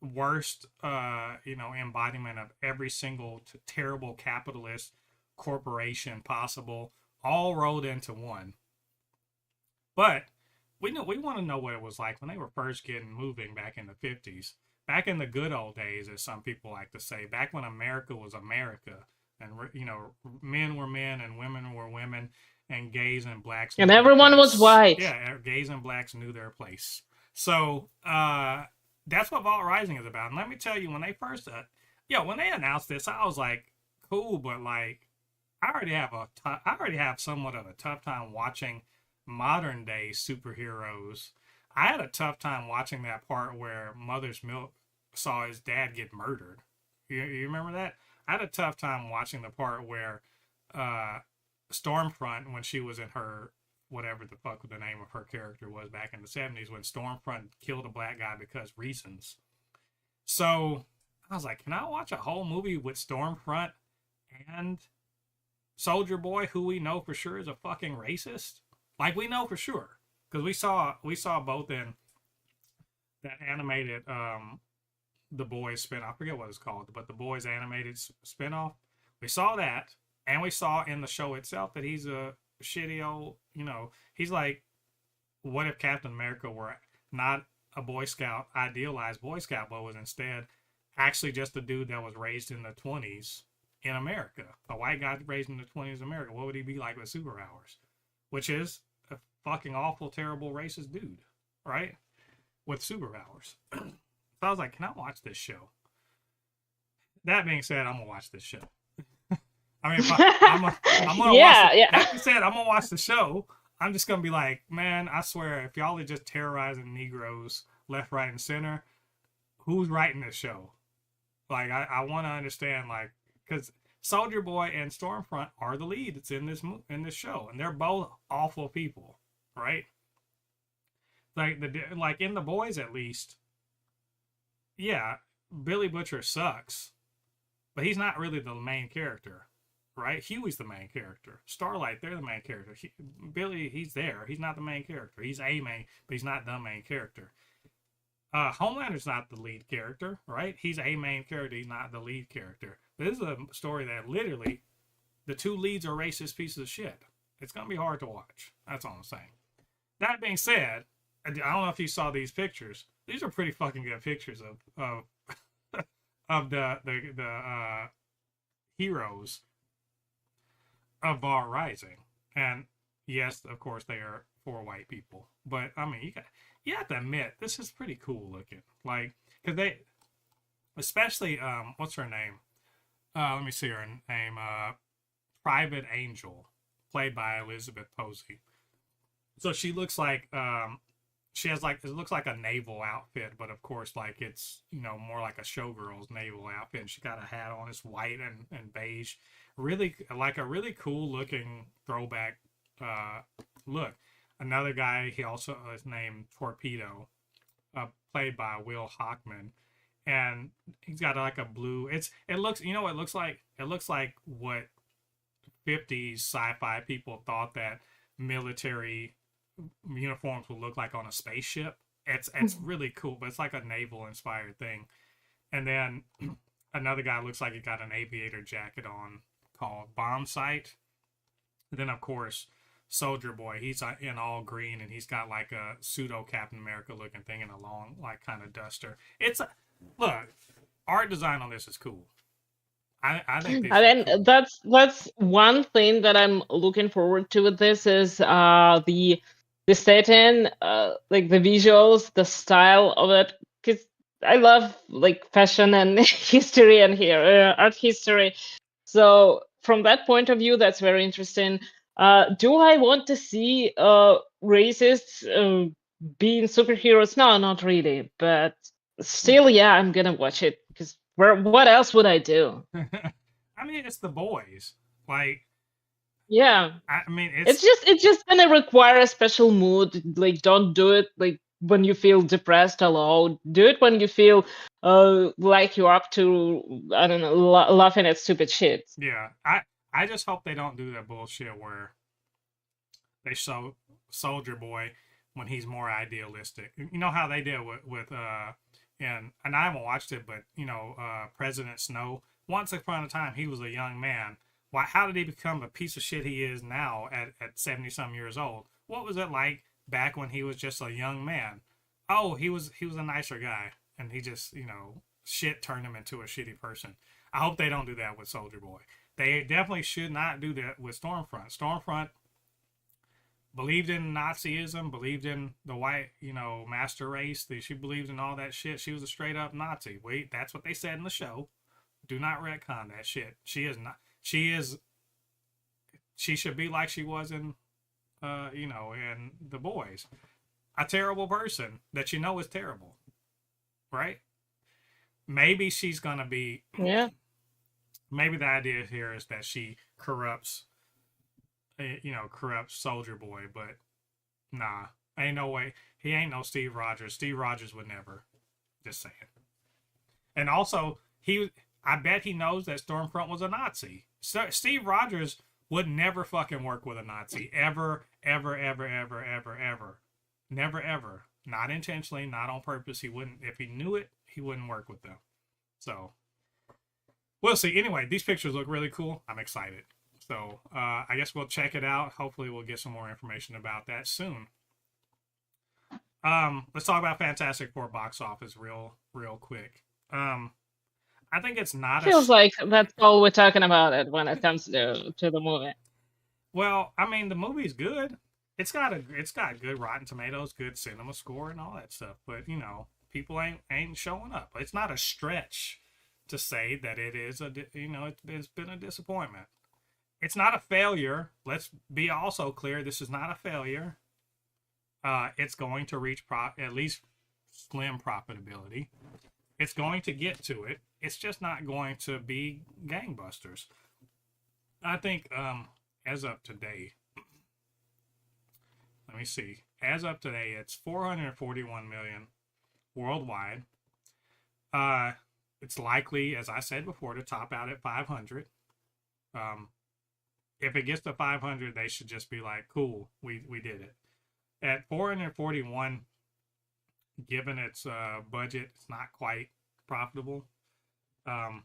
worst, embodiment of every single terrible capitalist corporation possible, all rolled into one. But we want to know what it was like when they were first getting moving back in the 50s, back in the good old days, as some people like to say, back when America was America, and men were men and women were women, and gays and blacks, and everyone was white. Yeah, gays and blacks knew their place. So that's what Vault Rising is about. And let me tell you, when they first, when they announced this, I was like, cool, but like, I already have somewhat of a tough time watching modern day superheroes. I had a tough time watching that part where Mother's Milk saw his dad get murdered. You remember that? I had a tough time watching the part where Stormfront, when she was in her, whatever the fuck the name of her character was back in the 70s, when Stormfront killed a black guy because reasons. So I was like, can I watch a whole movie with Stormfront and Soldier Boy, who we know for sure is a fucking racist? Like, we know for sure, because we saw both in that animated The Boys spinoff. I forget what it's called, but The Boys animated spinoff. We saw that, and we saw in the show itself that he's a shitty old, he's like, what if Captain America were not a Boy Scout, idealized Boy Scout, but was instead actually just a dude that was raised in the 20s in America, a white guy raised in the 20s in America? What would he be like with superpowers? Which is a fucking awful, terrible, racist dude, right? With superpowers. So I was like, can I watch this show? That being said, I'm gonna watch this show. I mean, I'm gonna watch it. That being said, I'm gonna watch the show. I'm just gonna be like, man, I swear, if y'all are just terrorizing Negroes left, right, and center, who's writing this show? Like, I want to understand, like, because Soldier Boy and Stormfront are the leads in this show, and they're both awful people, right? Like in The Boys, at least, yeah, Billy Butcher sucks, but he's not really the main character, right? Huey's the main character. Starlight, they're the main character. Billy, he's there. He's not the main character. He's a main, but he's not the main character. Homelander's not the lead character, right? He's a main character. He's not the lead character. This is a story that literally the two leads are racist pieces of shit. It's gonna be hard to watch. That's all I'm saying. That being said, I don't know if you saw these pictures. These are pretty fucking good pictures of of the heroes of Bar Rising. And yes, of course, they are for white people. But I mean, you have to admit this is pretty cool looking. Like, because they, especially what's her name? Let me see her name. Private Angel, played by Elizabeth Posey. So she looks like she has like, it looks like a naval outfit, but of course, like, it's, you know, more like a showgirl's naval outfit. And she got a hat on, it's white and beige, really like a really cool looking throwback look. Another guy, he also is named Torpedo, played by Will Hockman, and he's got like a blue. It looks, you know what it looks like? It looks like what 50s sci-fi people thought that military uniforms would look like on a spaceship. It's really cool, but it's like a naval inspired thing. And then another guy looks like he got an aviator jacket on called Bomb Sight. And then of course Soldier Boy, he's in all green and he's got like a pseudo Captain America looking thing and a long like kind of duster. It's a look, art design on this is cool. I think these And are then cool. that's one thing that I'm looking forward to with this is the setting, like the visuals, the style of it, because I love like fashion and history and here art history. So from that point of view, that's very interesting. Do I want to see racists being superheroes? No, not really. But still, yeah, I'm gonna watch it because what else would I do? I mean, it's the boys. Like, Yeah, I mean, it's just gonna require a special mood. Like, don't do it like when you feel depressed alone. Do it when you feel like you're up to, I don't know, laughing at stupid shit. yeah. I just hope they don't do that bullshit where they show Soldier Boy when he's more idealistic. You know how they did with and I haven't watched it, but you know, President Snow. Once upon a time, he was a young man. Why? How did he become the piece of shit he is now at 70 some years old? What was it like back when he was just a young man? Oh, he was a nicer guy, and he just, you know, shit turned him into a shitty person. I hope they don't do that with Soldier Boy. They definitely should not do that with Stormfront. Stormfront believed in Nazism, believed in the white, you know, master race. She believed in all that shit. She was a straight up Nazi. Wait, that's what they said in the show. Do not retcon that shit. She is not. She is. She should be like she was in, you know, in The Boys. A terrible person that you know is terrible, right? Maybe she's gonna be. Yeah. Maybe the idea here is that she corrupts, you know, corrupts Soldier Boy, but nah, ain't no way. He ain't no Steve Rogers. Steve Rogers would never. Just saying. And also, I bet he knows that Stormfront was a Nazi. So Steve Rogers would never fucking work with a Nazi. Ever, ever, ever, ever, ever, ever. Never, ever. Not intentionally, not on purpose. He wouldn't, if he knew it, he wouldn't work with them. So, we'll see. Anyway, these pictures look really cool. I'm excited. So, I guess we'll check it out. Hopefully, we'll get some more information about that soon. Let's talk about Fantastic Four box office real quick. I think it's not a. Feels like that's all we're talking about it when it comes to the movie. Well, I mean, the movie's good. It's got good Rotten Tomatoes, good cinema score, and all that stuff. But you know, people ain't showing up. It's not a stretch to say that it is it's been a disappointment. It's not a failure. Let's be also clear. This is not a failure. It's going to reach at least slim profitability. It's going to get to it. It's just not going to be gangbusters. I think as of today, let me see. As of today, it's 441 million worldwide. It's likely, as I said before, to top out at 500. Um, if it gets to 500, they should just be like, cool, we did it. At 441, given its budget, it's not quite profitable. Um,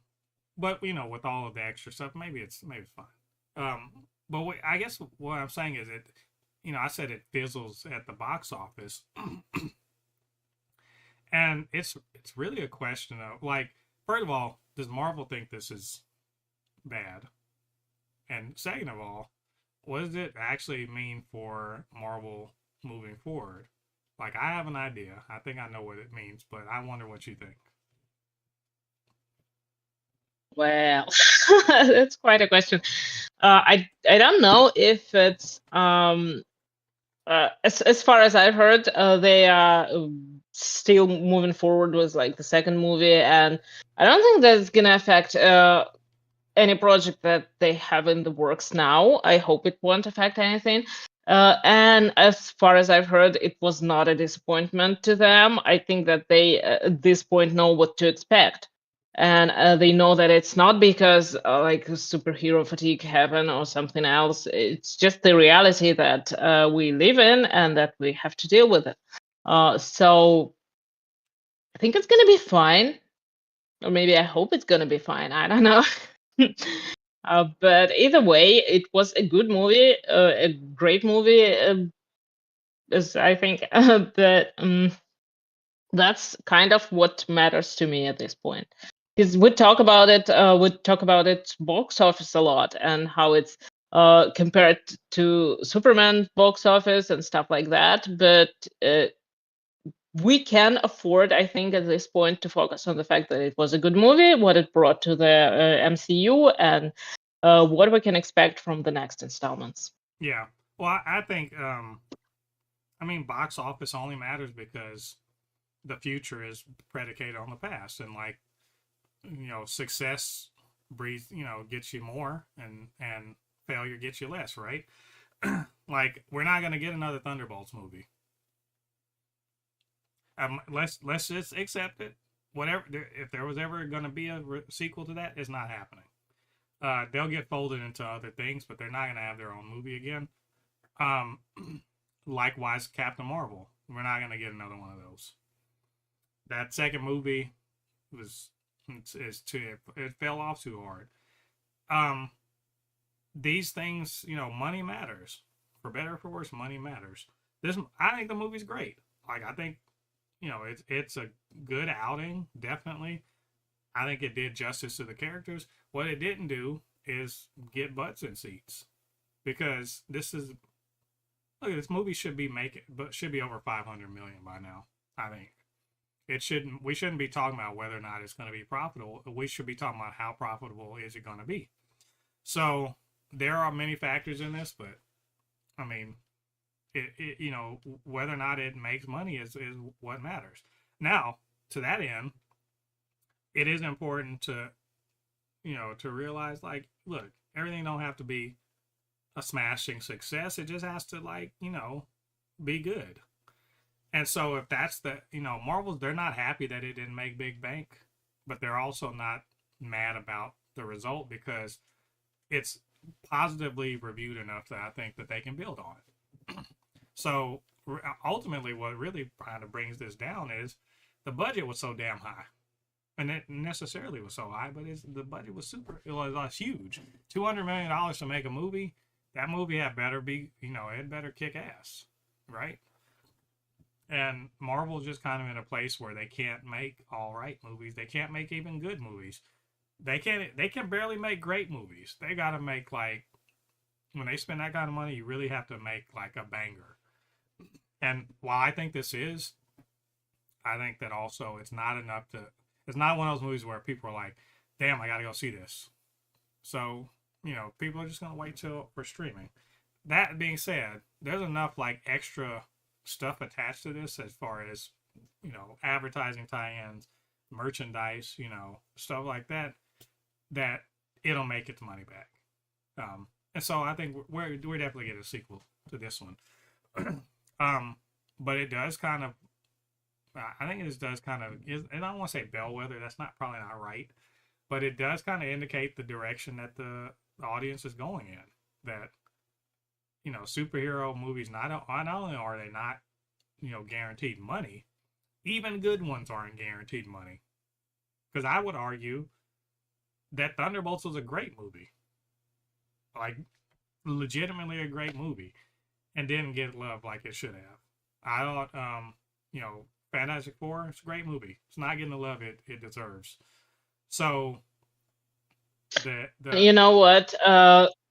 but with all of the extra stuff, maybe it's fine. But I guess what I'm saying is it, I said it fizzles at the box office, and it's really a question of like, first of all, does Marvel think this is bad? And second of all, what does it actually mean for Marvel moving forward? Like, I have an idea. I think I know what it means, but I wonder what you think. Well, that's quite a question. I don't know if it's as far as I've heard, they are still moving forward with like the second movie, and I don't think that's gonna affect any project that they have in the works now. I hope it won't affect anything. And as far as I've heard, it was not a disappointment to them. I think that they, at this point, know what to expect. And they know that it's not because like superhero fatigue happened or something else. It's just the reality that we live in and that we have to deal with it. So I think it's going to be fine. Or maybe I hope it's going to be fine. I don't know. But either way, it was a good movie, a great movie. As I think that that's kind of what matters to me at this point. Because we talk about its box office a lot and how it's compared to Superman box office and stuff like that. But we can afford, I think, at this point to focus on the fact that it was a good movie, what it brought to the MCU, and what we can expect from the next installments. Yeah. Well, I think, I mean, box office only matters because the future is predicated on the past. And, like, success breeds, gets you more, and failure gets you less, right? Like, we're not going to get another Thunderbolts movie. Let's just accept it. Whatever, if there was ever going to be a sequel to that, it's not happening. They'll get folded into other things, but they're not going to have their own movie again. Um, Likewise, Captain Marvel. We're not going to get another one of those. That second movie was it fell off too hard. Um, these things, money matters. For better or for worse, money matters. I think the movie's great. Like, I think, it's a good outing, definitely. I think it did justice to the characters. What it didn't do is get butts in seats, because this movie should be over 500 million by now. I think we shouldn't be talking about whether or not it's going to be profitable. We should be talking about how profitable is it going to be. So there are many factors in this, but I mean, whether or not it makes money is what matters. Now, to that end, it is important to realize, like, look, everything don't have to be a smashing success. It just has to, like, be good. And so if that's Marvel's, they're not happy that it didn't make big bank, but they're also not mad about the result because it's positively reviewed enough that I think that they can build on it. So ultimately, what really kind of brings this down is the budget was so damn high. And it necessarily was so high, but the budget was it was huge. $200 million to make a movie. That movie had better be, it better kick ass, right? And Marvel's just kind of in a place where they can't make all right movies. They can't make even good movies. They can barely make great movies. They got to make, like, when they spend that kind of money, you really have to make like a banger. And while I think I think that also it's not enough to. It's not one of those movies where people are like, "Damn, I got to go see this." So people are just gonna wait till for streaming. That being said, there's enough like extra stuff attached to this as far as advertising tie-ins, merchandise, stuff like that, that it'll make its money back. And so I think we're definitely getting a sequel to this one. But it does kind of I think it does kind of, and I don't want to say bellwether. That's not probably not right, but it does kind of indicate the direction that the audience is going in. That superhero movies not only are they not guaranteed money, even good ones aren't guaranteed money. Because I would argue that Thunderbolts was a great movie, like legitimately a great movie, and didn't get love like it should have. I thought, Fantastic Four, it's a great movie. It's not getting the love it deserves. So the You know what?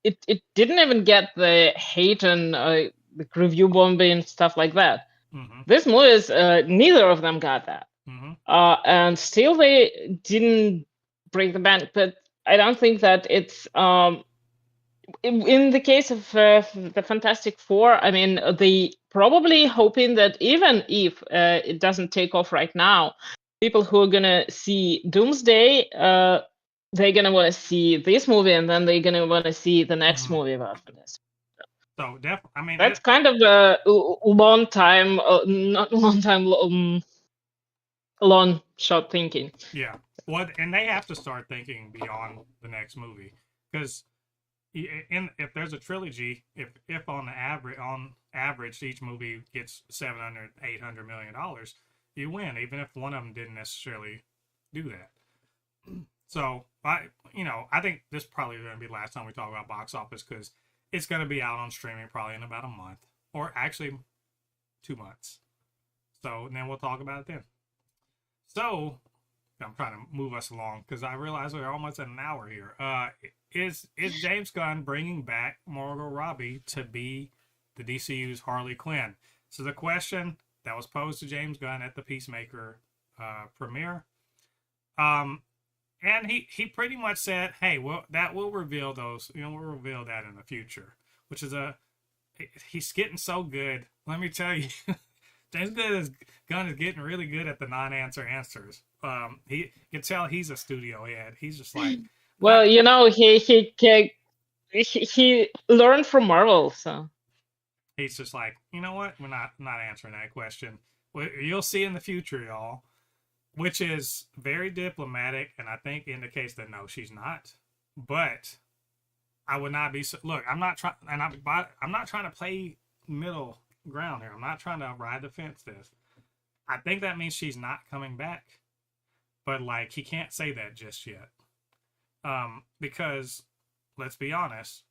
It didn't even get the hate and the review bombing and stuff like that. mm-hmm, This movies, neither of them got that. mm-hmm, And still they didn't break the bank. But I don't think that it's in the case of the Fantastic Four. I mean, they probably hoping that even if it doesn't take off right now, people who are gonna see Doomsday, they're gonna want to see this movie, and then they're gonna want to see the next mm-hmm. movie about Fantastic. So I mean, That's kind of a long time, not long time, long shot thinking. yeah. What and they have to start thinking beyond the next movie because if there's a trilogy, if on average each movie gets 700, 800 million dollars, you win, even if one of them didn't necessarily do that. So I think this probably going to be the last time we talk about box office because it's going to be out on streaming probably in about a month or actually 2 months. So and then we'll talk about it then. So I'm trying to move us along because I realize we're almost at an hour here. Is James Gunn bringing back Margot Robbie to be the DCU's Harley Quinn? So the question that was posed to James Gunn at the Peacemaker premiere, and he pretty much said, "Hey, well, that will reveal those. We'll reveal that in the future." Which is he's getting so good. Let me tell you, James Gunn is getting really good at the non-answer answers. He can tell he's a studio head. He's just like, Well, he learned from Marvel, so he's just like, you know what? We're not answering that question. You'll see in the future, y'all. Which is very diplomatic, and I think indicates that no, she's not. But I would not be. Look, I'm not trying, and I'm not trying to play middle ground here. I'm not trying to ride the fence. I think that means she's not coming back. But like, he can't say that just yet, because let's be honest,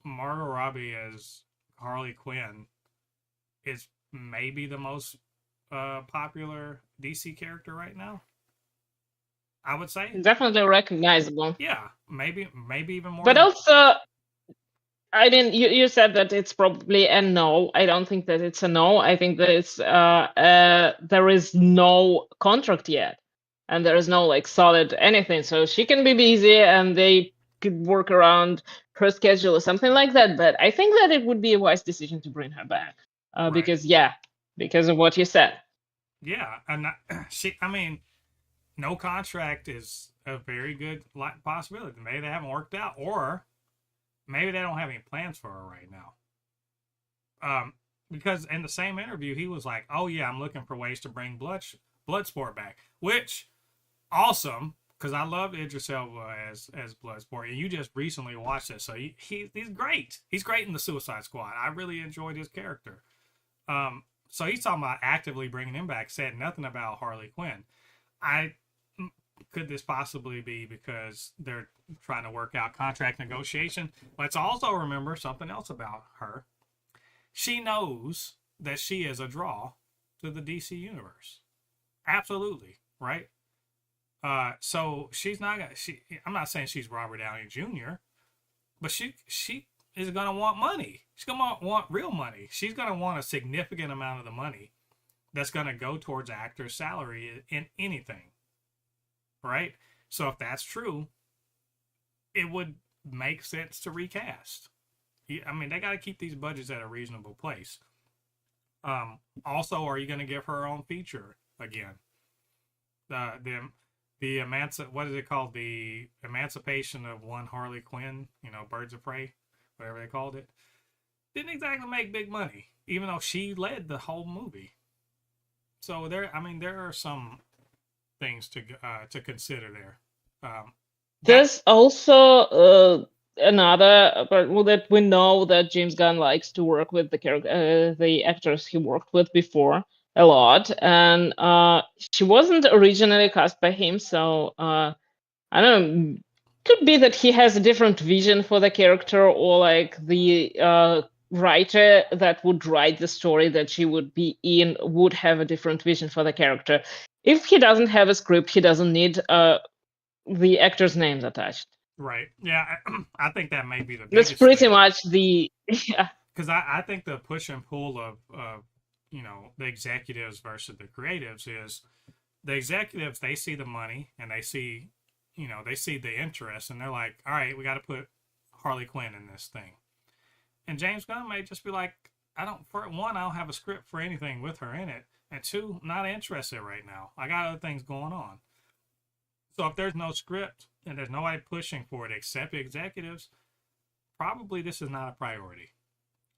Margot Robbie as Harley Quinn is maybe the most popular DC character right now. I would say, definitely recognizable. yeah, maybe even more But than. also, I mean, you said that it's probably a no. I don't think that it's a no. I think that it's there is no contract yet, and there is no like solid anything. So she can be busy, and they could work around her schedule or something like that. But I think that it would be a wise decision to bring her back, Right. because of what you said. Yeah, and I mean, no contract is a very good possibility. Maybe they haven't worked out, or maybe they don't have any plans for her right now. Because in the same interview, he was like, "Oh yeah, I'm looking for ways to bring Bloodsport back," which awesome because I love Idris Elba as Bloodsport, and you just recently watched it, so he's great. He's great in the Suicide Squad. I really enjoyed his character. So he's talking about actively bringing him back. Said nothing about Harley Quinn. Could this possibly be because they're trying to work out contract negotiation? Let's also remember something else about her. She knows that she is a draw to the DC universe. Absolutely, right? So she's not gonna. I'm not saying she's Robert Downey Jr., but she is gonna want money. She's gonna want real money. She's gonna want a significant amount of the money that's gonna go towards actor's salary in anything, right? So if that's true, it would make sense to recast. I mean, they got to keep these budgets at a reasonable place. Also, are you going to give her own feature again? What is it called? The Emancipation of One Harley Quinn. Birds of Prey, whatever they called it. Didn't exactly make big money, even though she led the whole movie. So there, I mean, there are some things to consider there. That There's also another, but well, that we know that James Gunn likes to work with the actors he worked with before a lot, and she wasn't originally cast by him, so I don't know. Could be that he has a different vision for the character, or like the writer that would write the story that she would be in would have a different vision for the character. If he doesn't have a script, he doesn't need the actors' names attached. right? Yeah, I think that may be the That's biggest pretty thing much the yeah. because I think the push and pull of the executives versus the creatives is the executives, they see the money and they see they see the interest and they're like, all right, we got to put Harley Quinn in this thing. And James Gunn may just be like, I don't, for one, I don't have a script for anything with her in it, and two, I'm not interested right now. I got other things going on. So if there's no script and there's nobody pushing for it except executives, probably this is not a priority.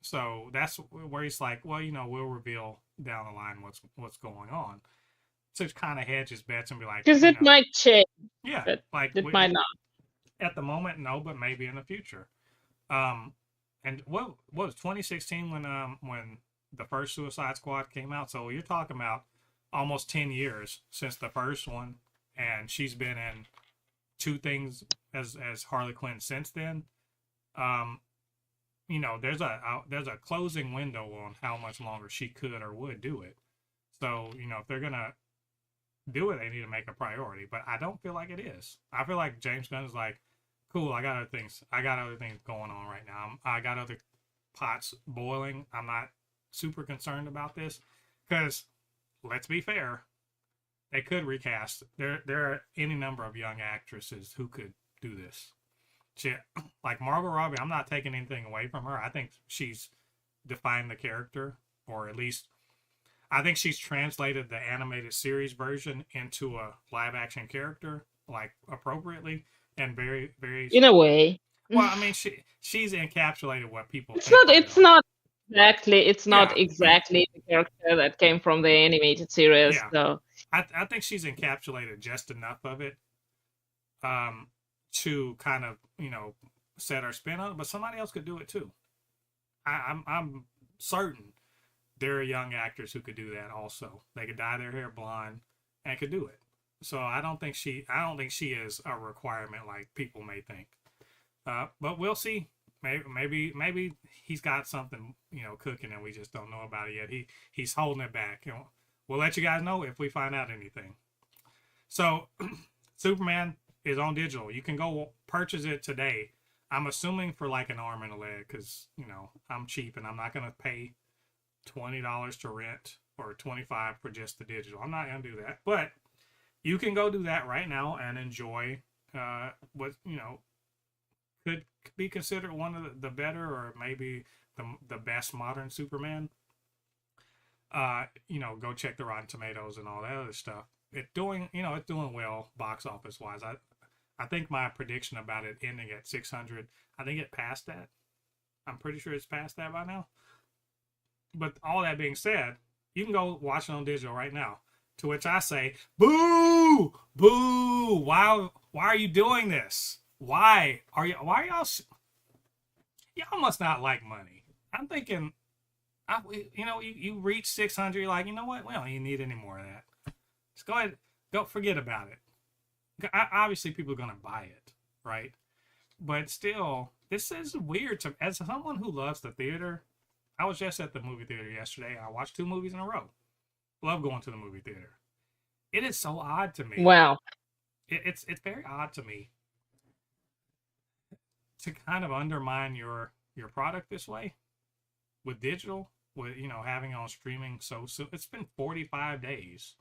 So that's where he's like, well, we'll reveal down the line what's going on. So kind of hedge his bets and be like, Because it might change, yeah, but like it might not. at the moment, no, but maybe in the future. Um, and what was 2016 when the first Suicide Squad came out? So you're talking about almost 10 years since the first one, and she's been in two things as Harley Quinn since then. Um, there's a closing window on how much longer she could or would do it. So if they're gonna do it, they need to make a priority. But I don't feel like it is. I feel like James Gunn is like, cool. I got other things. I got other things going on right now. I got other pots boiling. I'm not super concerned about this because let's be fair, they could recast. There are any number of young actresses who could do this. She, like Margot Robbie, I'm not taking anything away from her. I think she's defined the character, or at least I think she's translated the animated series version into a live action character like appropriately and very very In a way. well. I mean, she's encapsulated what people It's think not of it's though. not exactly it's not Yeah, exactly the character that came from the animated series, yeah. so I think she's encapsulated just enough of it um, to kind of set her spin on it, but somebody else could do it too. I'm certain there are young actors who could do that also. They could dye their hair blonde and could do it. So I don't think she is a requirement like people may think. But we'll see. Maybe he's got something cooking and we just don't know about it yet. He's holding it back. We'll let you guys know if we find out anything. So Superman is on digital. You can go purchase it today. I'm assuming for like an arm and a leg because I'm cheap and I'm not gonna pay $20 to rent or 25 for just the digital. I'm not gonna do that, but you can go do that right now and enjoy what could be considered one of the better or maybe the best modern Superman. Go check the Rotten Tomatoes and all that other stuff. It's doing well box office wise. I think my prediction about it ending at 600, I think it passed that. I'm pretty sure it's past that by now. But all that being said, you can go watch it on digital right now. To which I say, boo, boo. Why are you doing this? Why are y'all must not like money. I'm thinking, you reach 600, you're like, you know what? We don't even need any more of that. Just go ahead, go forget about it. Obviously, people are gonna buy it, right? But still, this is weird to as someone who loves the theater. I was just at the movie theater yesterday. I watched two movies in a row. Love going to the movie theater. It is so odd to me. wow. It's very odd to me to kind of undermine your product this way with digital, with having on streaming. So it's been 45 days.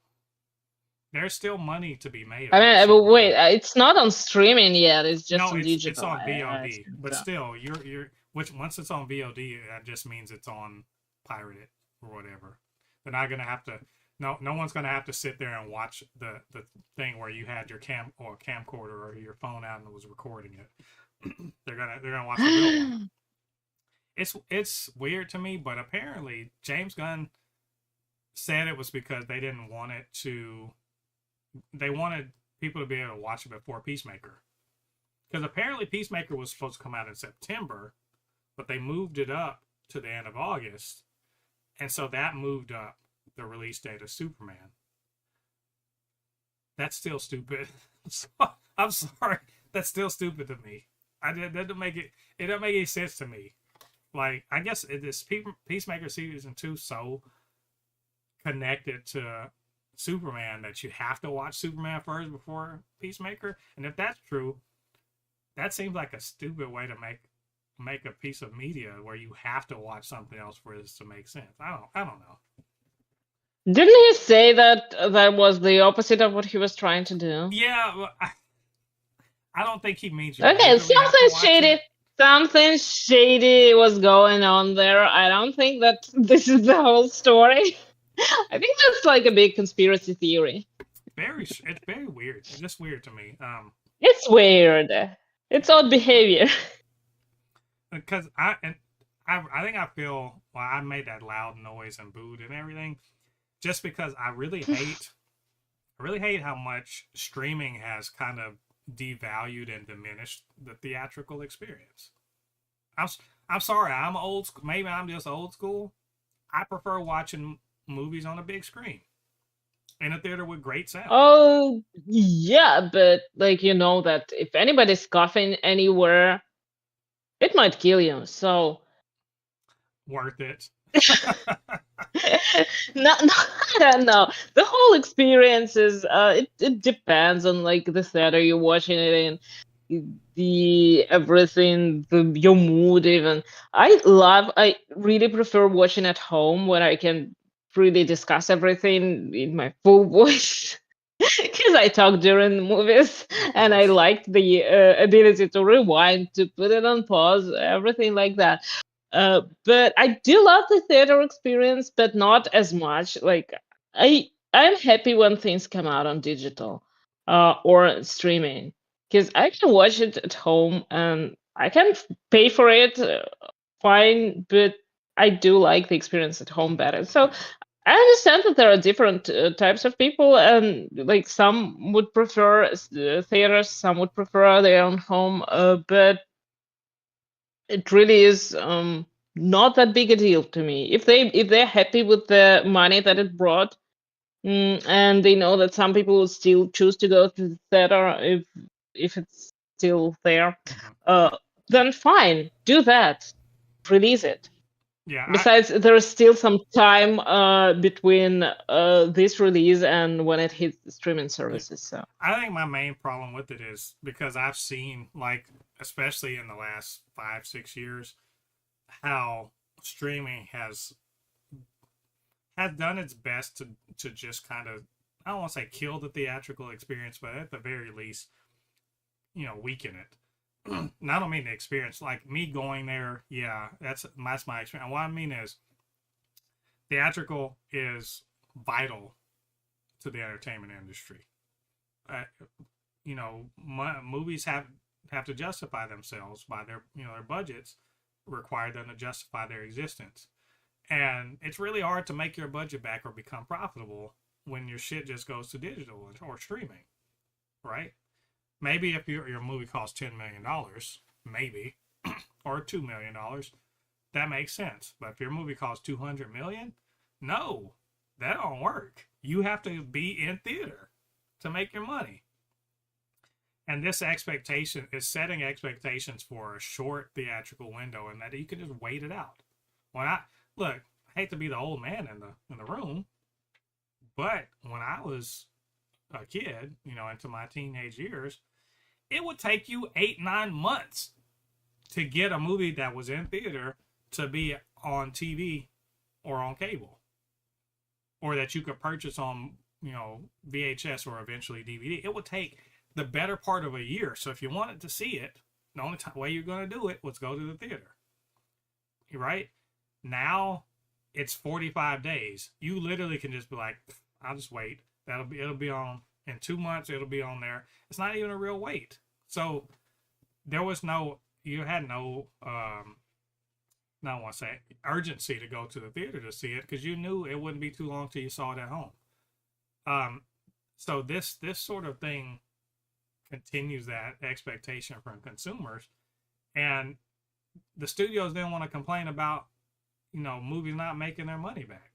There's still money to be made I off mean, of but wait, Superman. it's not on streaming yet. It's just No, on it's digital. on I VOD, assume but so. still, you're which once it's on VOD, that just means it's on pirated or whatever. They're not gonna have to. No one's gonna have to sit there and watch the thing where you had your camcorder or your phone out and was recording it. they're gonna watch the real one. It's weird to me, but apparently James Gunn said it was because they didn't want it to. They wanted people to be able to watch it before Peacemaker, because apparently Peacemaker was supposed to come out in September, but they moved it up to the end of August, and so that moved up the release date of Superman. That's still stupid. I'm sorry. That's still stupid to me. That doesn't make it. It doesn't make any sense to me. Like, I guess this Peacemaker season 2 so connected to Superman that you have to watch Superman first before Peacemaker. And if that's true, that seems like a stupid way to make a piece of media where you have to watch something else for this to make sense. I don't know. Didn't he say that that was the opposite of what he was trying to do? Yeah, well, I don't think he means you Okay, literally have to something watch shady. it. Something shady was going on there. I don't think that this is the whole story. I think that's like a big conspiracy theory. It's very weird. It's just weird to me. It's weird. It's odd behavior. Because I think I feel well. I made that loud noise and booed and everything, just because I really hate how much streaming has kind of devalued and diminished the theatrical experience. I'm I'm sorry. I'm old. Maybe I'm just old school. I prefer watching movies on a big screen in a theater with great sound. Oh, yeah, but like you know that if anybody's coughing anywhere, it might kill you. So Worth it. no, no, no. The whole experience is it depends on like the theater you're watching it in, the everything, your mood even. I really prefer watching at home when I can really discuss everything in my full voice. Because I talk during the movies, Of and I course. liked the ability to rewind, to put it on pause, everything like that. But I do love the theater experience, but not as much. Like I'm happy when things come out on digital, or streaming, because I can watch it at home and I can pay for it, fine. But I do like the experience at home better. So I understand that there are different types of people, and like some would prefer theaters, some would prefer their own home, but it really is not that big a deal to me. If they're happy with the money that it brought, and they know that some people will still choose to go to the theater if it's still there, Mm-hmm. uh, then fine, do that, release it. Yeah, Besides, there is still some time between this release and when it hits the streaming yeah. services. So I think my main problem with it is because I've seen, like, especially in the last 5 6 years, how streaming has done its best to just kind of, I don't want to say kill the theatrical experience, but at the very least, weaken it. And I don't mean the experience like me going there. Yeah, that's my experience. And what I mean is theatrical is vital to the entertainment industry. Uh, movies have to justify themselves by their budgets require them to justify their existence, and it's really hard to make your budget back or become profitable when your shit just goes to digital or streaming, right? Maybe if your movie costs $10 million, maybe, or $2 million, that makes sense. But if your movie costs 200 million, no, that don't work. You have to be in theater to make your money. And this expectation is setting expectations for a short theatrical window, and that you can just wait it out. When I look, I hate to be the old man in the room, but when I was a kid, into my teenage years, it would take you 8 9 months to get a movie that was in theater to be on TV or on cable, or that you could purchase on VHS or eventually DVD. It would take the better part of a year. So if you wanted to see it, the only way you're going to do it was go to the theater. Right now, it's 45 days. You literally can just be like, I'll just wait. It'll be on in 2 months. It'll be on there. It's not even a real wait. So there was no, you had no not want to say urgency to go to the theater to see it because you knew it wouldn't be too long till you saw it at home. So this sort of thing continues that expectation from consumers, and the studios then want to complain about movies not making their money back.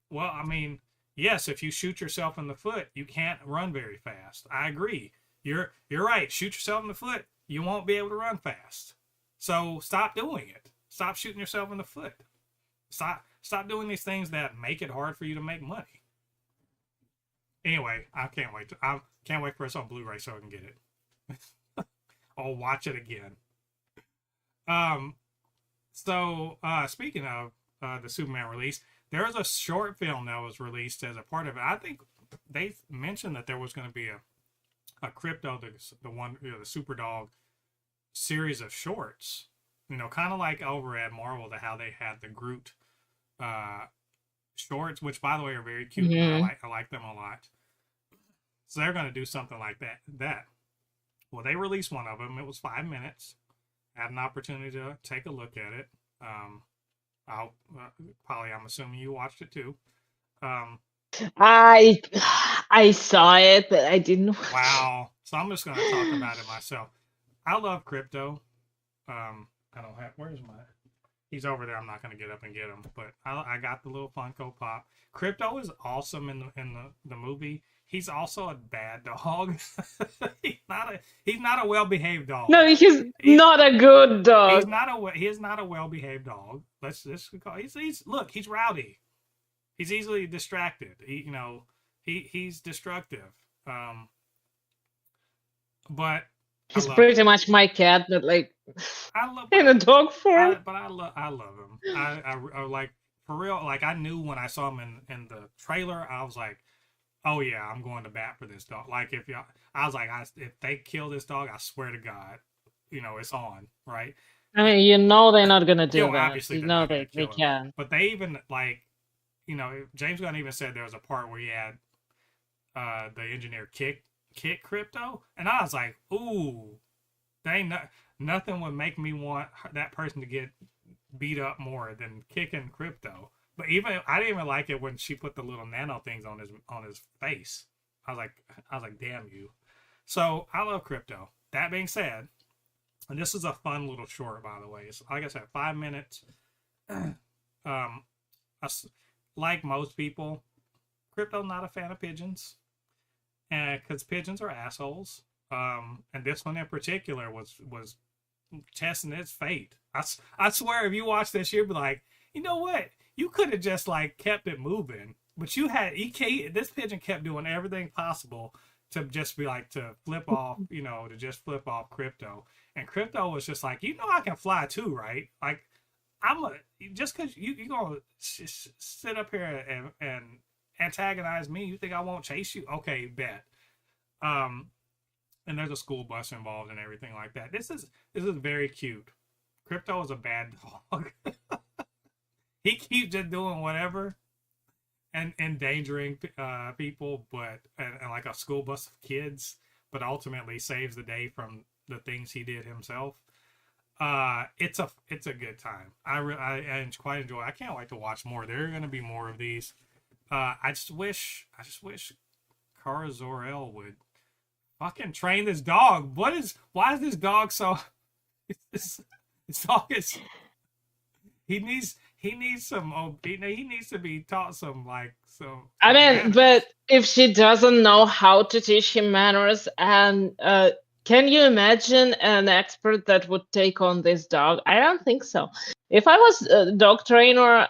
Well, I mean, yes, if you shoot yourself in the foot, you can't run very fast. I agree. You're right. Shoot yourself in the foot, you won't be able to run fast. So stop doing it. Stop shooting yourself in the foot. Stop doing these things that make it hard for you to make money. Anyway, I can't wait for us on Blu-ray so I can get it. I'll watch it again. So speaking of the Superman release, there was a short film that was released as a part of it. I think they mentioned that there was going to be a Crypto, the one, the Superdog series of shorts. Kind of like over at Marvel, how they had the Groot shorts, which by the way are very cute. Mm-hmm. I like them a lot. So they're going to do something like that. Well, they released one of them. It was 5 minutes. I had an opportunity to take a look at it. Polly, I'm assuming you watched it too. I saw it, but I didn't. Wow. So I'm just going to talk about it myself. I love Crypto. I don't have. Where's my? He's over there. I'm not going to get up and get him, but I got the little Funko Pop. Crypto is awesome in the movie. He's also a bad dog. He's not a well-behaved dog. No, he's not a good dog. He is not a well-behaved dog. Let's call. Look. He's rowdy. He's easily distracted. He's destructive. But he's pretty much my cat, but like in a dog form. I love him. I like, for real. Like, I knew when I saw him in the trailer, I was like, oh yeah, I'm going to bat for this dog. Like, if they kill this dog, I swear to God, it's on, right? I mean, they're not gonna do that. Obviously, they can. But they even, like, James Gunn even said there was a part where he had the engineer kick Crypto, and I was like, ooh, nothing would make me want that person to get beat up more than kicking Crypto. But I didn't even like it when she put the little nano things on his face. I was like, damn you. So I love Crypto. That being said, and this is a fun little short, by the way. It's, like I said, 5 minutes. Like most people, Crypto's not a fan of pigeons, and because pigeons are assholes. And this one in particular was testing its fate. I swear, if you watch this, you'll be like, you know what? You could have just like kept it moving, but this pigeon kept doing everything possible to just be like, to flip off, to just flip off Crypto. And Crypto was just like, I can fly too, right? Like, just because you gonna sit up here and antagonize me, you think I won't chase you? Okay, bet. And there's a school bus involved and everything like that. This is very cute. Crypto is a bad dog. He keeps just doing whatever and endangering people, and like a school bus of kids, but ultimately saves the day from the things he did himself. It's a good time. I quite enjoy it. I can't wait to watch more. There are going to be more of these. I just wish Kara Zor-El would fucking train this dog. Why is this dog so? This dog is. He needs to be taught some I mean, manners. but if she doesn't know how to teach him manners, and can you imagine an expert that would take on this dog? I don't think so. If I was a dog trainer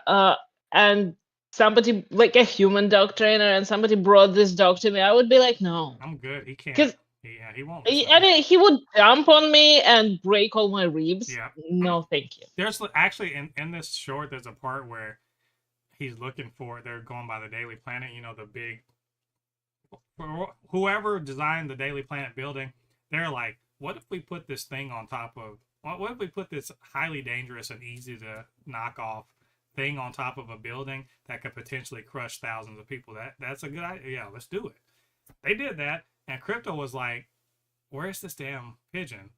and somebody, like a human dog trainer, and somebody brought this dog to me, I would be like, no. I'm good. He can't. 'Cause he won't. I mean, he would jump on me and break all my ribs. Yeah. No, thank you. There's actually in this short, there's a part where he's looking for. They're going by the Daily Planet. The big. Whoever designed the Daily Planet building, they're like, what if we put this thing on top of? What if we put this highly dangerous and easy to knock off thing on top of a building that could potentially crush thousands of people? That's a good idea. Yeah, let's do it. They did that, and Crypto was like, where's this damn pigeon?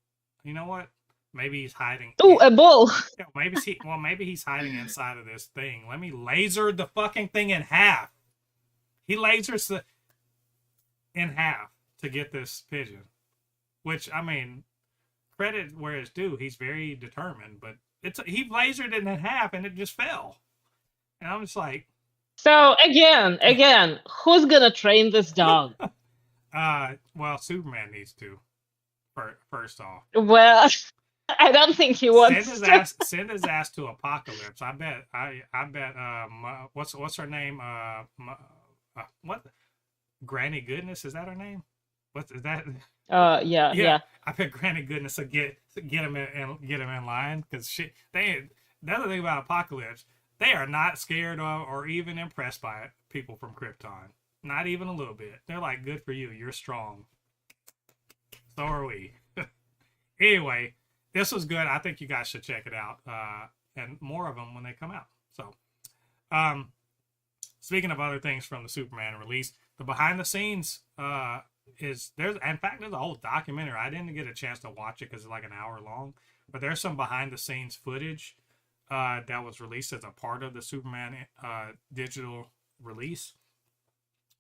You know what? Maybe he's hiding. Oh, a ball. Yeah, maybe he's hiding inside of this thing. Let me laser the fucking thing in half. He lasers the in half to get this pigeon. Which I mean, credit where it's due. He's very determined, but he lasered it in half and it just fell. And I'm just like, So again, who's gonna train this dog? well, Superman needs to. First off, Well, I don't think he wants to. send his ass to Apocalypse. I bet. What's her name? What? Granny Goodness, is that her name? What is that? Yeah. I bet Granny Goodness will get him get him in line because the other thing about Apocalypse, they are not scared of or even impressed by people from Krypton. Not even a little bit. They're like, good for you. You're strong. So are we. Anyway, this was good. I think you guys should check it out. And more of them when they come out. So, speaking of other things from the Superman release, the behind the scenes there's a whole documentary. I didn't get a chance to watch it because it's like an hour long, but there's some behind the scenes footage that was released as a part of the Superman digital release,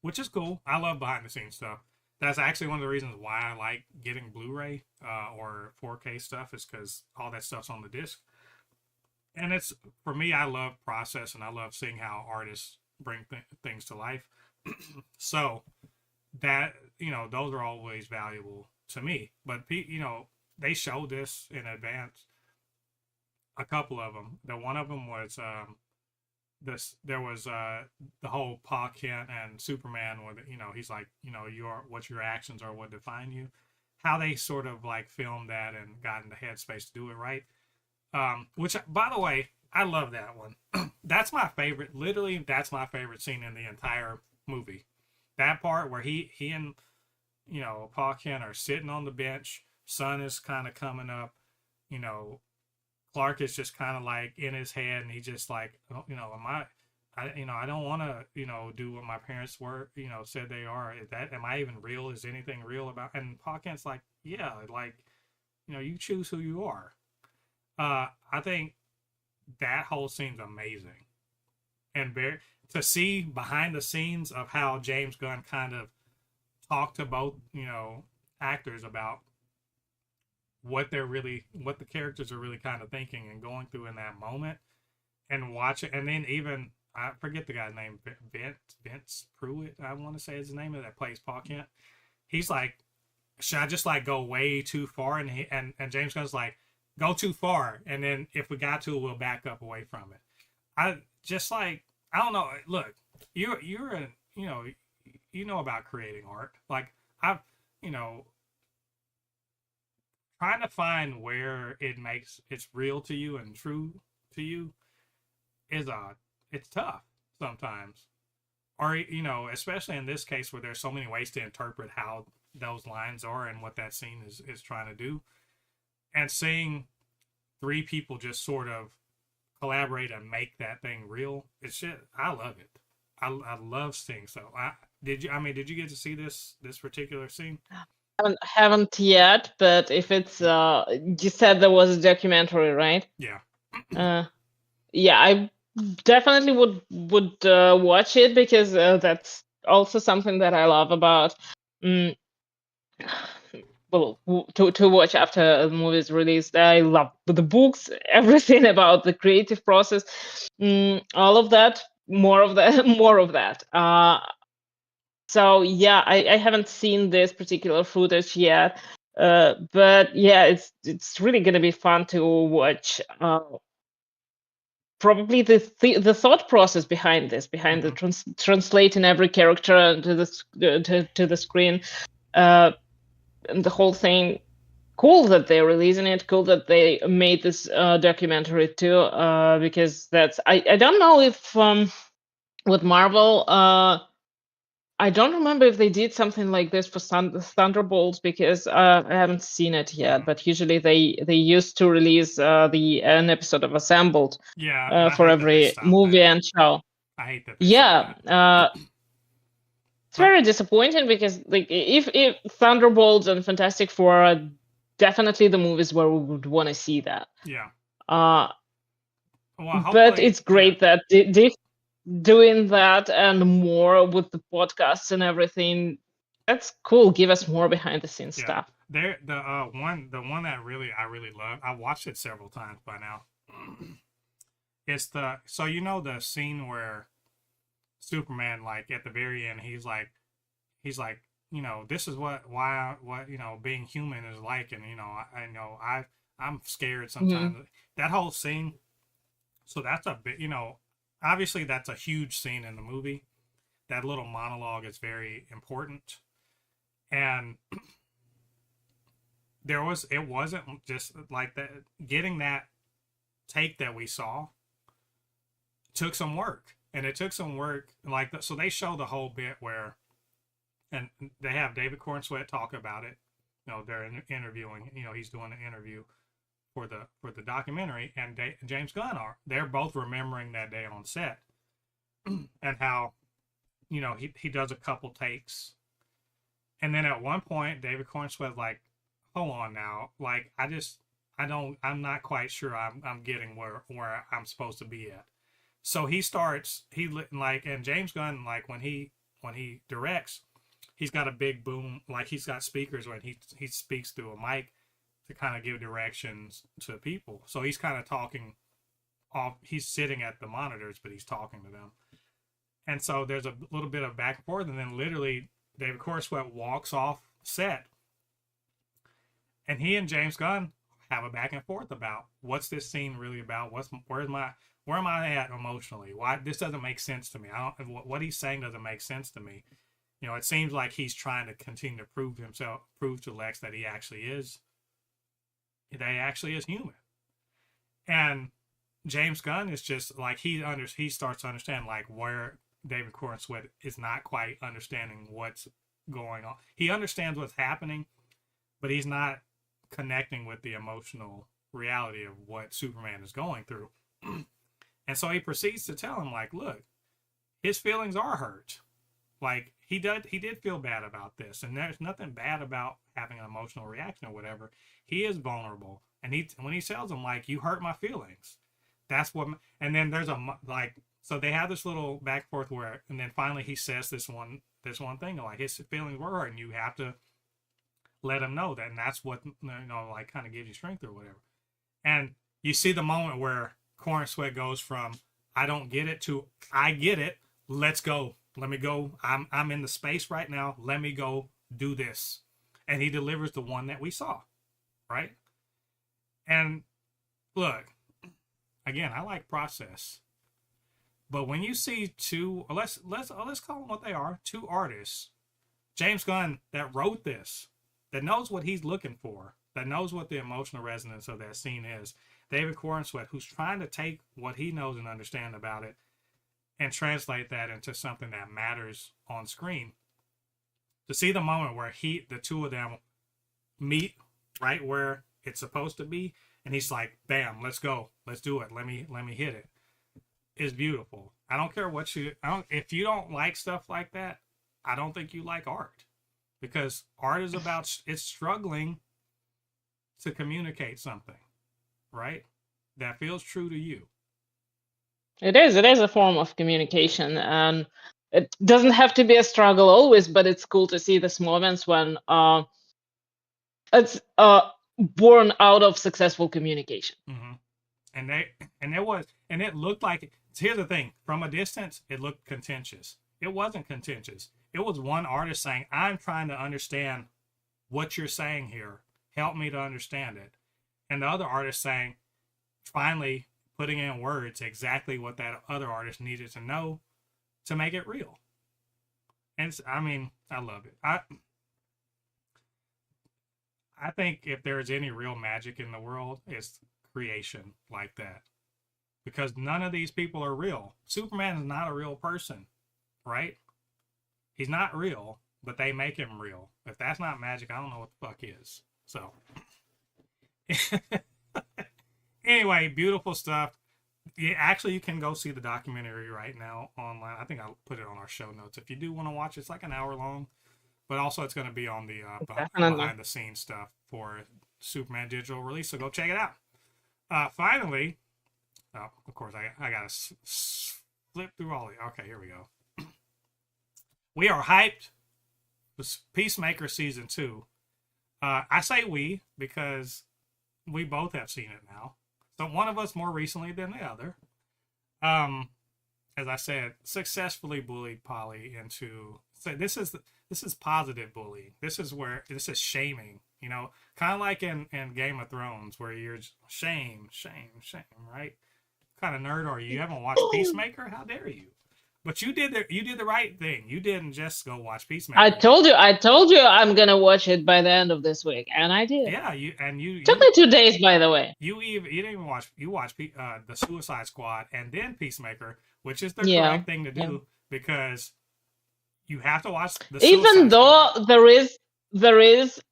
which is cool. I love behind the scenes stuff. That's actually one of the reasons why I like getting Blu-ray or 4K stuff, is because all that stuff's on the disc. And it's, for me, I love process and I love seeing how artists bring things to life. So that, those are always valuable to me. But, they showed this in advance, a couple of them. One of them was there was the whole Pa Kent and Superman, where he's like, what your actions are what define you. How they sort of like filmed that and got in the headspace to do it right. Which, by the way, I love that one. That's my favorite. Literally, that's my favorite scene in the entire movie. That part where he and Pa Kent are sitting on the bench. Sun is kind of coming up. Clark is just kind of like in his head, and he's just like, I don't want to, do what my parents were, said they are. Am I even real? Is anything real about? And Pa Kent's like, yeah, like, you choose who you are. I think that whole scene's amazing, and to see behind the scenes of how James Gunn kind of talked to both, actors about what the characters are really kind of thinking and going through in that moment, and watch it. And then even, I forget the guy's name, Vince Pruitt, I want to say is the name of that plays Pa Kent. He's like, should I just like go way too far? And James Gunn's like, go too far, and then if we got to, we'll back up away from it. I just like, I don't know. Look, you're a, about creating art. Like, I've, trying to find where it's real to you and true to you it's tough sometimes. Or, especially in this case where there's so many ways to interpret how those lines are and what that scene is trying to do. And seeing three people just sort of collaborate and make that thing real, it's shit. I love it. I love seeing. So did you get to see this particular scene? Haven't yet, but if it's you said there was a documentary, right? Yeah. Yeah, I definitely would watch it, because that's also something that I love about well, to watch after the movie is released. I love the books, everything about the creative process, all of that, more of that, more of that. So yeah, I haven't seen this particular footage yet, but yeah, it's really gonna be fun to watch. Probably the thought process behind this, behind the translating every character to the screen, and the whole thing. Cool that they're releasing it. Cool that they made this documentary too, because I don't know if with Marvel. I don't remember if they did something like this for Thunderbolts, because I haven't seen it yet. But usually they used to release an episode of Assembled for every movie and show. I hate that. It's very disappointing, because like if Thunderbolts and Fantastic Four definitely the movies where we would want to see that. Yeah. Uh, Well, but hopefully, it's yeah, great that they doing that and more with the podcasts and everything. That's cool. Give us more behind the scenes yeah. stuff. There, the one that I really love. I watched it several times by now. It's the so the scene where Superman, like at the very end, he's like, this is what being human is like, and I know I'm scared Hmm. sometimes. That whole scene. So that's a bit, obviously that's a huge scene in the movie. That little monologue is very important, and it wasn't just like that. Getting that take that we saw took some work, and it took some work. So they show the whole bit where, and they have David Cornsweet talk about it. They're interviewing. He's doing an interview for the documentary, and James Gunn they're both remembering that day on set and how he does a couple takes, and then at one point David Cornsweet like, hold on now, like I'm not quite sure I'm getting where I'm supposed to be at. So and James Gunn, like when he directs, he's got a big boom, like he's got speakers when he speaks through a mic to kind of give directions to people. So he's kind of talking off. He's sitting at the monitors, but he's talking to them. And so there's a little bit of back and forth, and then literally David Cornsweet walks off set, and he and James Gunn have a back and forth about what's this scene really about. Where am I at emotionally? Why this doesn't make sense to me? I don't what he's saying doesn't make sense to me. It seems like he's trying to continue to prove to Lex that he actually is human. And James Gunn is just like he starts to understand like where David Cornsweet is not quite understanding what's going on. He understands what's happening, but he's not connecting with the emotional reality of what Superman is going through. And so he proceeds to tell him like, look, his feelings are hurt. Like he did feel bad about this, and there's nothing bad about having an emotional reaction or whatever. He is vulnerable, and when he tells him like, you hurt my feelings, that's what. And then there's so they have this little back and forth where, and then finally he says this one thing like his feelings were hurt, and you have to let him know that, and that's what like kind of gives you strength or whatever. And you see the moment where Cornsweet goes from I don't get it to I get it. Let's go. Let me go. I'm in the space right now. Let me go do this. And he delivers the one that we saw, right? And look, again, I like process. But when you see two, let's call them what they are, two artists, James Gunn that wrote this, that knows what he's looking for, that knows what the emotional resonance of that scene is, David Cornsweet, who's trying to take what he knows and understand about it and translate that into something that matters on screen. To see the moment where the two of them meet right where it's supposed to be, and he's like, "Bam, let's go, let's do it. Let me hit it." Is beautiful. I don't care if you don't like stuff like that. I don't think you like art, because art is about it's struggling to communicate something, right? That feels true to you. It is. It is a form of communication, and it doesn't have to be a struggle always. But it's cool to see these moments when it's born out of successful communication. Mm-hmm. And it looked like. Here's the thing: from a distance, it looked contentious. It wasn't contentious. It was one artist saying, "I'm trying to understand what you're saying here. Help me to understand it," and the other artist saying, finally putting in words exactly what that other artist needed to know to make it real. And I mean, I love it. I think if there's any real magic in the world, it's creation like that. Because none of these people are real. Superman is not a real person, right? He's not real, but they make him real. If that's not magic, I don't know what the fuck is. So, anyway, beautiful stuff. Yeah, actually, you can go see the documentary right now online. I think I'll put it on our show notes. If you do want to watch it, it's like an hour long, but also it's going to be on the Definitely. behind the scenes stuff Superman digital release, so go check it out. Finally, oh, of course, I gotta flip through all the. Okay, here we go. We are hyped for Peacemaker season 2. I say we because we both have seen it now. So one of us more recently than the other. Um, as I said, successfully bullied Polly into. So this is positive bullying. This is shaming. You know, kind of like in Game of Thrones, where you're shame, shame, shame, right? What kind of nerd are you? You haven't watched Peacemaker? How dare you? But you did the right thing. You didn't just go watch I Peacemaker. told you I'm gonna watch it by the end of this week, and I did. Yeah, you and Took me 2 days, by the way. you didn't even watch the Suicide Squad and then Peacemaker, which is the Yeah, correct thing to yeah. do because you have to watch the Even Suicide though Squad. there is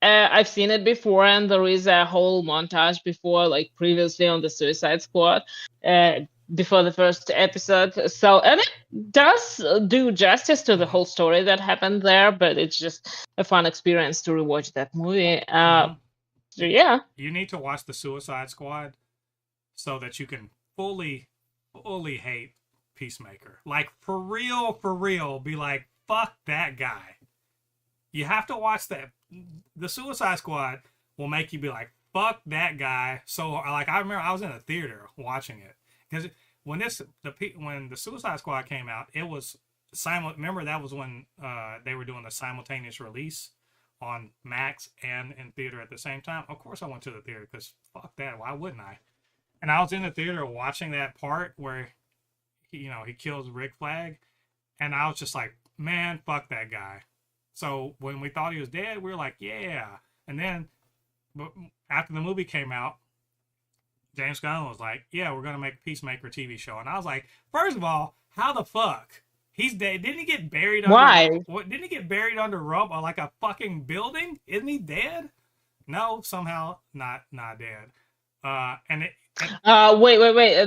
I've seen it before, and there is a whole montage before, like previously on the Suicide Squad, uh, before the first episode. So, and it does do justice to the Mm-hmm. whole story that happened there, but it's just a fun experience to rewatch that movie. Mm-hmm. So yeah. You need to watch the Suicide Squad so that you can fully hate Peacemaker. Like for real, be like, fuck that guy. You have to watch that. The Suicide Squad will make you be like, fuck that guy. So like I remember I was in a theater watching it because when the Suicide Squad came out, it was remember that was when they were doing the simultaneous release on Max and in theater at the same time. Of course, I went to the theater because fuck that. Why wouldn't I? And I was in the theater watching that part where he kills Rick Flag, and I was just like, man, fuck that guy. So when we thought he was dead, we were like, yeah. And then, but after the movie came out, James Gunn was like, yeah, we're gonna make a Peacemaker TV show, and I was like, first of all, how the fuck? He's dead. Didn't he get buried under Why? what? Didn't he get buried under rubble like a fucking building? Isn't he dead? No, somehow not dead. And it, and Wait.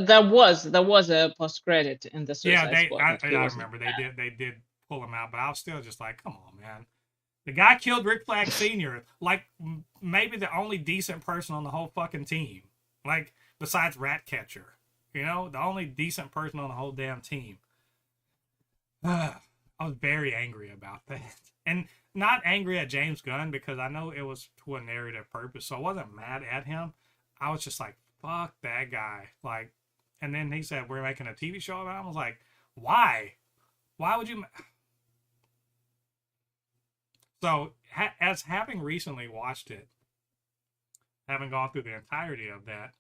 There was a post credit in the yeah, Suicide Squad that he I wasn't. remember they did pull him out, but I was still just like, come on, man. The guy killed Rick Flag Sr., like maybe the only decent person on the whole fucking team. Like, besides Ratcatcher. You know, the only decent person on the whole damn team. I was very angry about that. And not angry at James Gunn because I know it was to a narrative purpose. So I wasn't mad at him. I was just like, fuck that guy. Like, and then he said, we're making a TV show about him. I was like, why? Why would you? So, as having recently watched it, having gone through the entirety of that,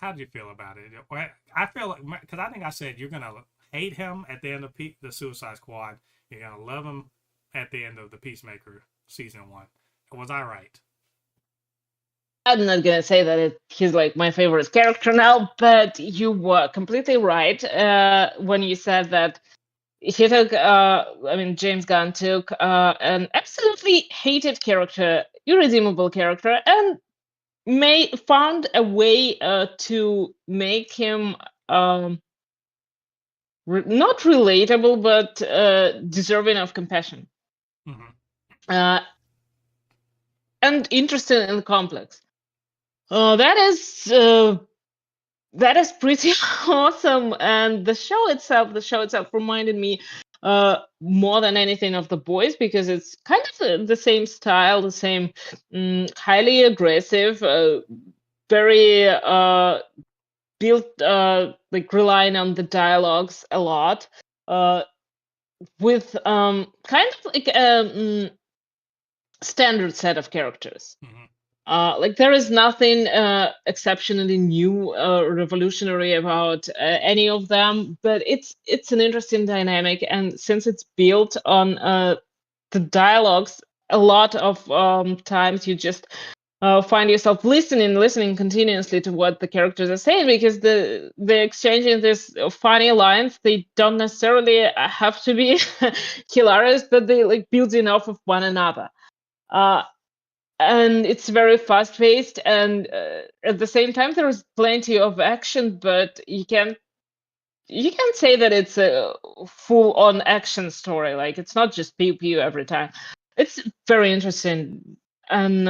how do you feel about it? I feel like because I think I said you're gonna hate him at the end of the Suicide Squad. You're gonna love him at the end of the Peacemaker season 1. Was I right? I'm not gonna say that he's like my favorite character now, but you were completely right when you said that he took. I mean, James Gunn took an absolutely hated character, irredeemable character, and found a way to make him um, not relatable, but deserving of compassion, Mm-hmm. uh, and interesting and complex. That is pretty awesome, and the show itself reminded me more than anything of The Boys because it's kind of the same style, the same highly aggressive, very built like relying on the dialogues a lot, uh, with kind of like a standard set of characters. Mm-hmm. Like there is nothing exceptionally new or revolutionary about any of them, but it's an interesting dynamic, and since it's built on the dialogues, a lot of times you just find yourself listening continuously to what the characters are saying because the exchanging these funny lines, they don't necessarily have to be hilarious, but they like building off of one another. Uh, and it's very fast paced, and at the same time there's plenty of action, but you can say that it's a full on action story. Like it's not just pew pew every time. It's very interesting, and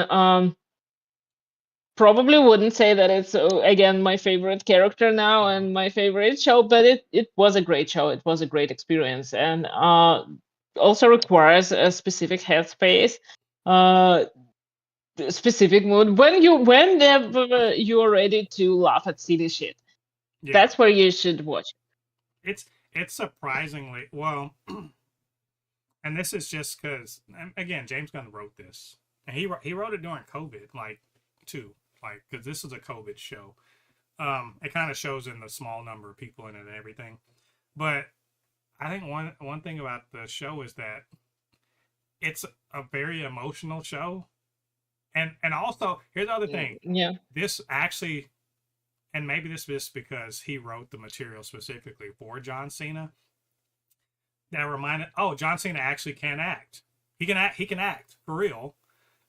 probably wouldn't say that it's again my favorite character now and my favorite show, but it was a great show. It was a great experience, and also requires a specific headspace, uh, specific mood. Whenever you're ready to laugh at silly shit, Yeah, that's where you should watch. it's it's surprisingly well, and this is just because again James Gunn wrote this, and he wrote it during COVID, like too, like because this is a COVID show. It kind of shows in the small number of people in it and everything, but I think one thing about the show is that it's a very emotional show, and also here's the other thing. Yeah. This actually, and maybe this is because he wrote the material specifically for John Cena. That reminded, oh, John Cena actually can act. He can act. He can act for real.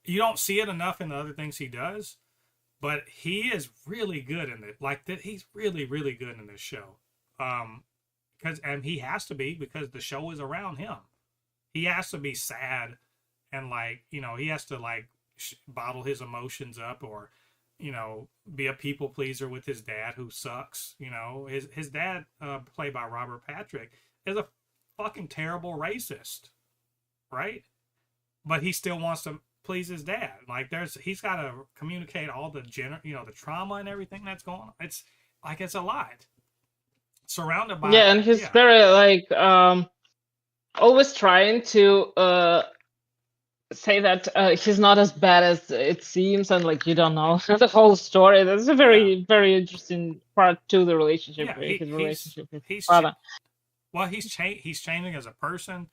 You don't see it enough in the other things he does, but he is really good in it. Like that, he's really, really good in this show. Because and he has to be because the show is around him. He has to be sad and like he has to like bottle his emotions up or be a people pleaser with his dad who sucks. His dad, played by Robert Patrick, is a fucking terrible racist, right? But he still wants to please his dad. Like he's got to communicate all the the trauma and everything that's going on. It's like it's a lot. Surrounded by Yeah, and he's very like always trying to say that he's not as bad as it seems, and like you don't know the whole story. That's a very very interesting part to the relationship. Yeah, his relationship with his he's father. Well, he's changing as a person.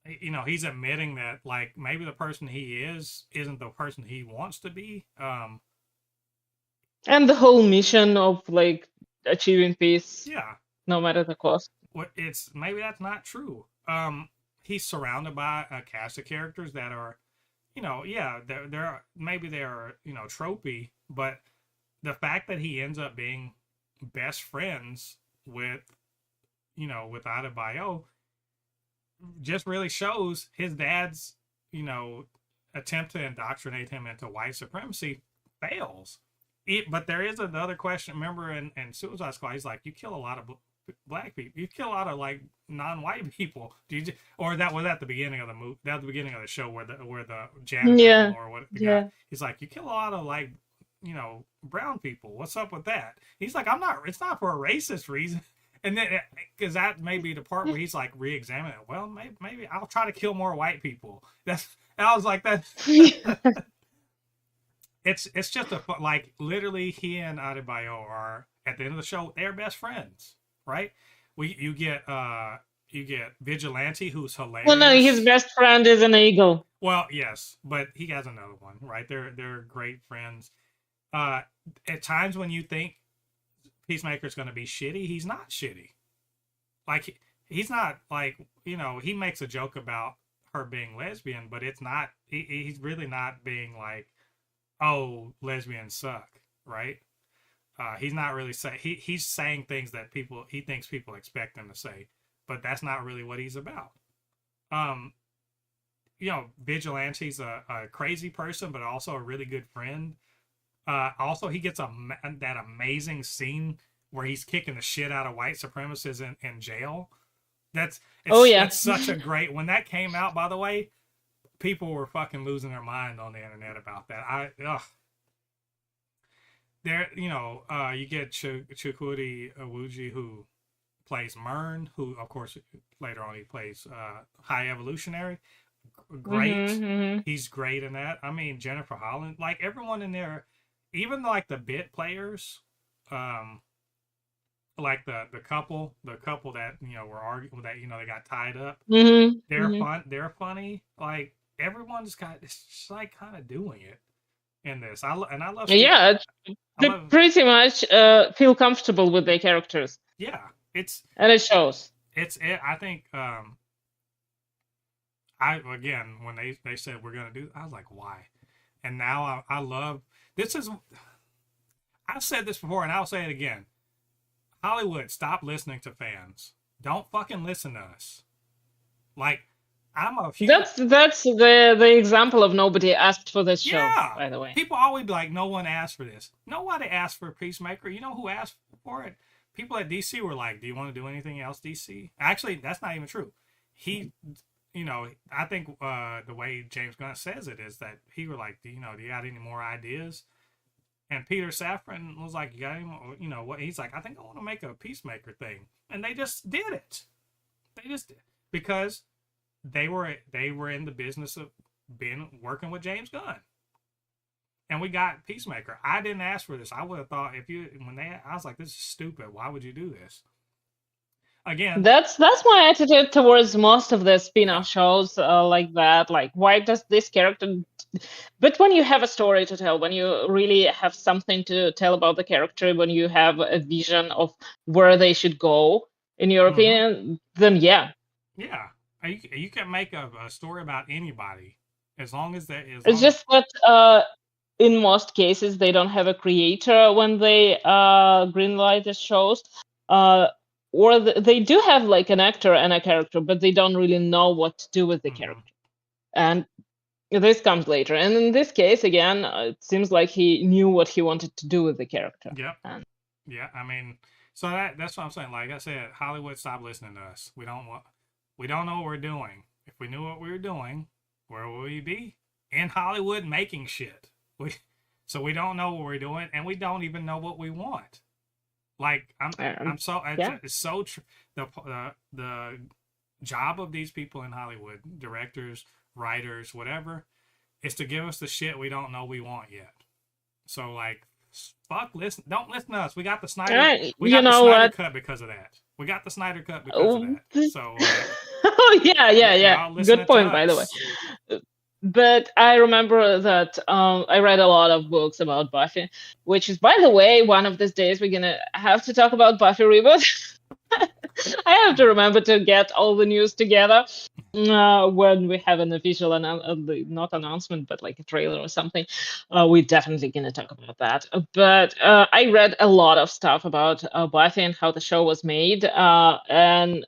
He's admitting that like maybe the person he is isn't the person he wants to be. And the whole mission of like achieving peace, Yeah, no matter the cost. what it's maybe that's not true. He's surrounded by a cast of characters that are, yeah, they're maybe they're tropey, but the fact that he ends up being best friends with with Adebayo just really shows his dad's attempt to indoctrinate him into white supremacy fails. But there is another question. Remember in Suicide Squad, he's like, you kill a lot of black people. You kill a lot of like non-white people. Do you or that was at the beginning of the movie? That was the beginning of the show where the janitor or what the guy. He's like, you kill a lot of like brown people. What's up with that? He's like, I'm not. It's not for a racist reason. And then because that may be the part where he's like re-examining it. Well, maybe I'll try to kill more white people. I was like that. It's just like literally he and Adebayo are at the end of the show they're best friends, right? You get Vigilante, who's hilarious. Well, no, his best friend is an eagle. Well, yes, but he has another one, right? They're great friends. At times when you think Peacemaker's going to be shitty, he's not shitty. Like he's not like he makes a joke about her being lesbian, but it's not. He's really not being like, oh, lesbians suck, right? He's not really saying he's saying things that he thinks people expect him to say, but that's not really what he's about. Um, Vigilante's a crazy person, but also a really good friend. Also, he gets that amazing scene where he's kicking the shit out of white supremacists in jail. That's such a great. When that came out, by the way, people were fucking losing their mind on the internet about that. There, you get Chukwudi Iwuji, who plays Mern, who of course later on he plays High Evolutionary. Great, he's great in that. I mean, Jennifer Holland, like everyone in there, even like the bit players, like the couple that were arguing that they got tied up. They're fun. They're funny. Like everyone's it's just like kind of doing it in this. I love. Yeah, they pretty much feel comfortable with their characters. Yeah, and it shows. I think. Again when they said we're gonna do, I was like, why? And now I love this. I've said this before and I'll say it again. Hollywood, stop listening to fans. Don't fucking listen to us. Like, I'm a huge That's the example of nobody asked for this show, yeah. by the way. People always be like, no one asked for this. Nobody asked for Peacemaker. You know who asked for it? People at DC were like, do you want to do anything else, DC? Actually, that's not even true. He, I think the way James Gunn says it is that he were like, do you got any more ideas? And Peter Safran was like, you got any more? What? He's like, I think I want to make a Peacemaker thing. And they just did it. They just did. Because they were in the business of working with James Gunn. And we got Peacemaker. I didn't ask for this. I would have thought I was like, this is stupid. Why would you do this? Again, That's my attitude towards most of the yeah. spin-off shows like that. Like, why does this character? But when you have a story to tell, when you really have something to tell about the character, when you have a vision of where they should go, in your Mm-hmm. opinion, then yeah. Yeah. You can make a story about anybody as long as It's just that in most cases they don't have a creator when they greenlight the shows, or they do have like an actor and a character, but they don't really know what to do with the mm-hmm. character. And this comes later. And in this case, again, it seems like he knew what he wanted to do with the character. Yep. And Yeah. I mean, so that's what I'm saying. Like I said, Hollywood stopped listening to us. We don't know what we're doing. If we knew what we were doing, where would we be? In Hollywood making shit. So we don't know what we're doing, and we don't even know what we want. Like I'm so yeah, it's so the job of these people in Hollywood, directors, writers, whatever, is to give us the shit we don't know we want yet. So like, fuck, don't listen to us. We got the Snyder. We you got the know Snyder what? cut because of that. We got the Snyder cut because of Oh, that. So like, oh yeah, yeah. y'all Good listening to point, by the way. us. But I remember that I read a lot of books about Buffy, which is, by the way, one of these days we're gonna have to talk about Buffy reboot. I have to remember to get all the news together when we have an official not announcement, but like a trailer or something. We're definitely gonna talk about that. But I read a lot of stuff about Buffy and how the show was made, and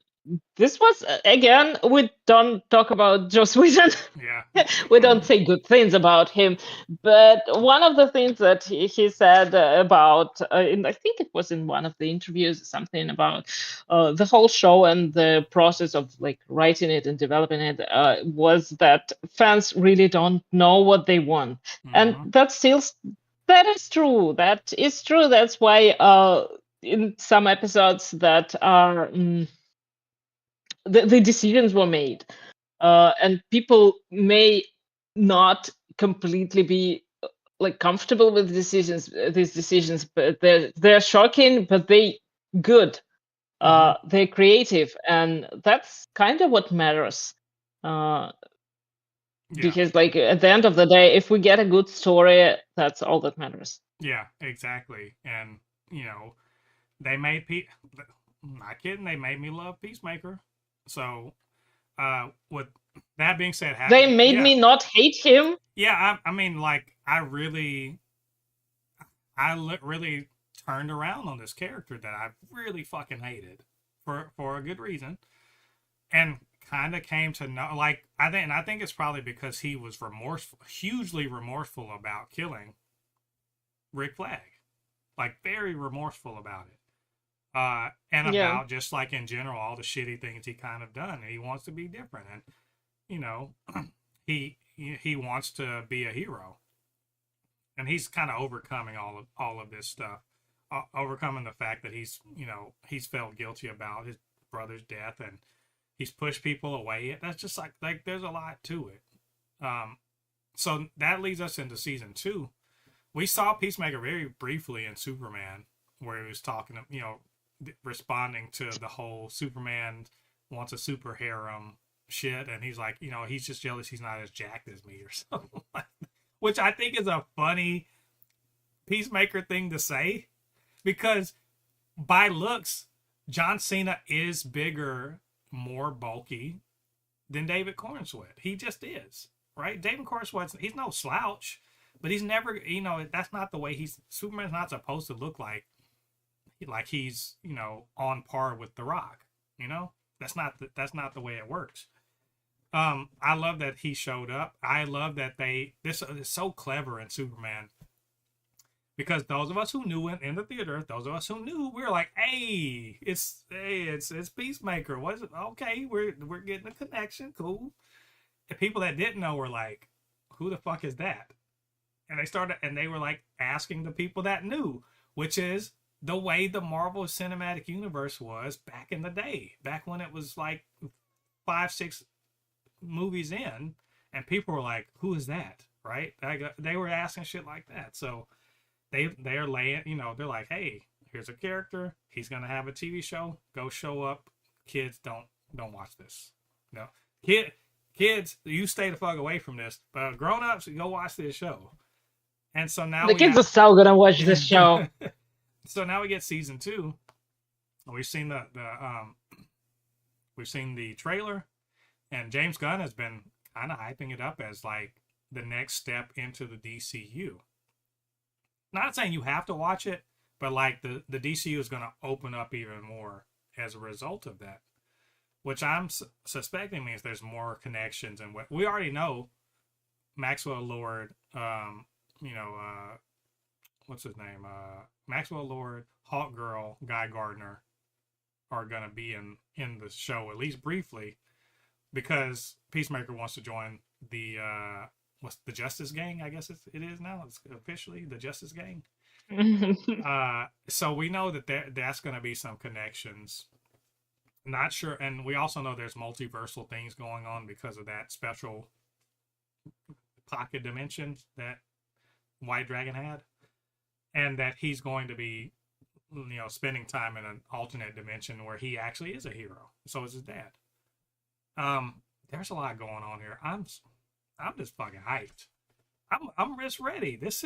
this was again, we don't talk about Joss Whedon. Yeah. We don't say good things about him, but one of the things that he said about I think it was in one of the interviews, something about the whole show and the process of like writing it and developing it, was that fans really don't know what they want. And Mm-hmm. that is true. That is true. That's why in some episodes that are the decisions were made, and people may not completely be like comfortable with these decisions, but they're shocking, but they good. Mm-hmm. They're creative, and that's kind of what matters. Uh, Yeah. because like at the end of the day, if we get a good story, that's all that matters. Yeah. Exactly. And they made not kidding. They made me love Peacemaker. So with that being said, They made yeah, me not hate him. yeah. I mean, like, really turned around on this character that I really fucking hated for a good reason, and kind of came to know, like, I think it's probably because he was hugely remorseful about killing Rick Flag, like very remorseful about it. And Yeah. about just like in general all the shitty things he kind of done, and he wants to be different, and you know he wants to be a hero, and he's kind of overcoming all of this stuff, overcoming the fact that he's felt guilty about his brother's death, and he's pushed people away. That's just like there's a lot to it. So that leads us into season 2. We saw Peacemaker very briefly in Superman, where he was talking, responding to the whole Superman wants a super harem shit, and he's like, he's just jealous he's not as jacked as me or something, which I think is a funny Peacemaker thing to say, because by looks, John Cena is bigger, more bulky than David Cornsweet. He just is, right? David Cornsweet, he's no slouch, but he's never, that's not the way Superman's not supposed to look like he's, on par with The Rock. That's not the way it works. I love that he showed up. I love that this is so clever in Superman, because those of us who knew it in the theater, those of us who knew, we were like, it's Peacemaker. What is it? Okay, we're getting a connection. Cool. The people that didn't know were like, who the fuck is that? And they were like asking the people that knew, which is the way the Marvel Cinematic Universe was back in the day, back when it was like 5, 6 movies in, and people were like, who is that? Right? They were asking shit like that. So they're laying, they're like, hey, here's a character. He's gonna have a TV show. Go show up. Kids, don't watch this. No, kids, you stay the fuck away from this. But grown ups, go watch this show. And so now The kids are so gonna watch this show. So now we get season 2. We've seen we've seen the trailer, and James Gunn has been kind of hyping it up as like the next step into the DCU. Not saying you have to watch it, but like the DCU is going to open up even more as a result of that, which I'm suspecting means there's more connections. And what we already know, Maxwell Lord, what's his name? Maxwell Lord, Hawk Girl, Guy Gardner are going to be in the show, at least briefly, because Peacemaker wants to join the what's the Justice Gang? I guess it is now. It's officially the Justice Gang. So we know that that's going to be some connections. Not sure, and we also know there's multiversal things going on because of that special pocket dimension that White Dragon had, and that he's going to be, spending time in an alternate dimension where he actually is a hero. So is his dad. There's a lot going on here. I'm just fucking hyped. I'm just ready. This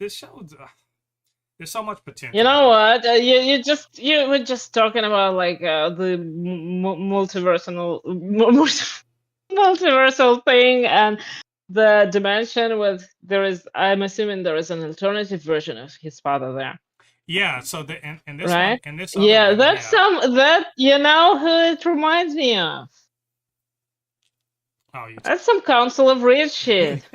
shows. There's so much potential. You know what? You were just talking about like the multiversal thing and the dimension with I'm assuming there is an alternative version of his father there. Yeah. So in this right? one, in this yeah, one, that's who it reminds me of. Oh, that's some Council of Reed shit.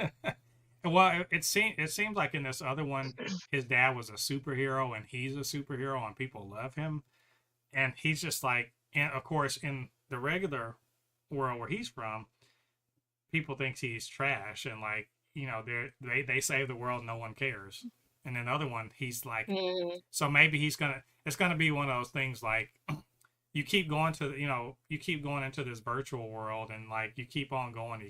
Well, it seems like in this other one, his dad was a superhero and he's a superhero and people love him, and he's just like, and of course in the regular world where he's from, people think he's trash and like they save the world, no one cares. And then the other one, he's like, so maybe it's gonna be one of those things like you keep going into this virtual world and like you keep on going,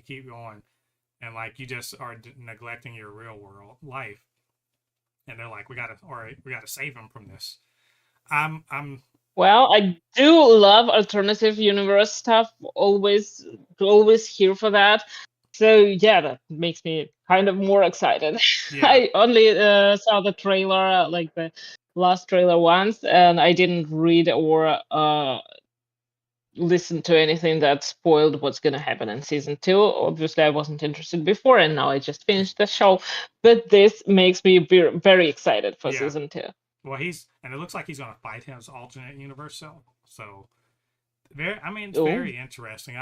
and like you just are neglecting your real world life, and they're like, we gotta save him from this. Well, I do love alternative universe stuff. Always here for that. So yeah, that makes me kind of more excited. Yeah. I only saw the trailer, like the last trailer once, and I didn't read or listen to anything that spoiled what's going to happen in season 2. Obviously, I wasn't interested before, and now I just finished the show. But this makes me very excited for season 2. Well, and it looks like he's going to fight his alternate universe self. So, it's very interesting.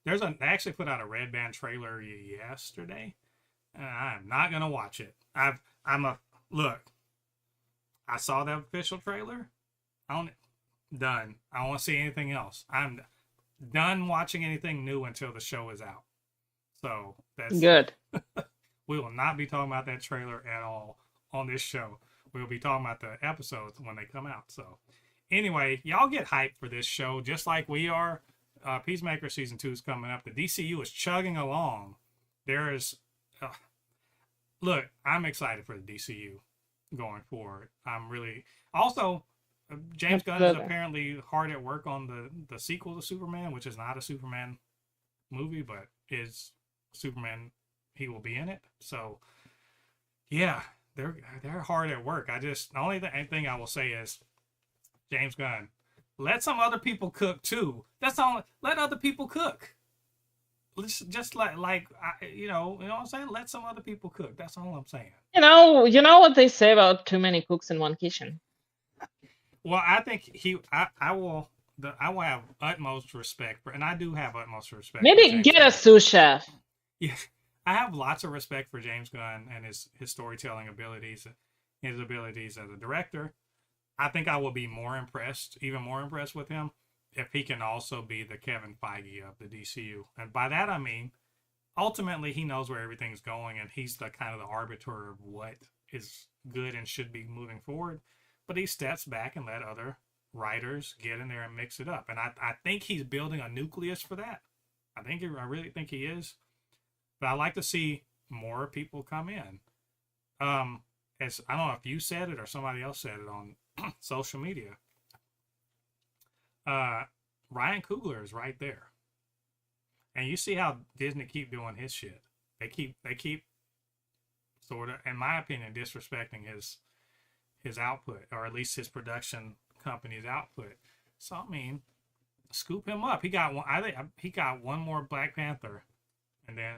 They actually put out a Red Band trailer yesterday, and I'm not going to watch it. Look, I saw the official trailer. Done. I don't want to see anything else. I'm done watching anything new until the show is out. So that's good. We will not be talking about that trailer at all on this show. We'll be talking about the episodes when they come out. So anyway, y'all get hyped for this show just like we are. Peacemaker season 2 is coming up. The DCU is chugging along. Look, I'm excited for the DCU going forward. I'm really also. James Gunn is apparently hard at work on the sequel to Superman, which is not a Superman movie, but is Superman. He will be in it. So, yeah, they're hard at work. The only thing I will say is, James Gunn, let some other people cook too. That's all. Let other people cook. Just like you know what I'm saying. Let some other people cook. That's all I'm saying. You know what they say about too many cooks in one kitchen. Well, I think I will I will have utmost respect for, and I do have utmost respect for Maybe James get a Gunn. sous chef. Yeah, I have lots of respect for James Gunn and his storytelling abilities, his abilities as a director. I think I will be more impressed, even more impressed with him, if he can also be the Kevin Feige of the DCU. And by that I mean, ultimately he knows where everything's going, and he's the kind of the arbiter of what is good and should be moving forward. But he steps back and let other writers get in there and mix it up. And I think he's building a nucleus for that. I really think he is. But I like to see more people come in. As I don't know if you said it or somebody else said it on social media. Uh, Ryan Coogler is right there, and you see how Disney keep doing his shit. They keep sort of, in my opinion, disrespecting his output, or at least his production company's output. So I mean, scoop him up. He got one. I think he got one more Black Panther, and then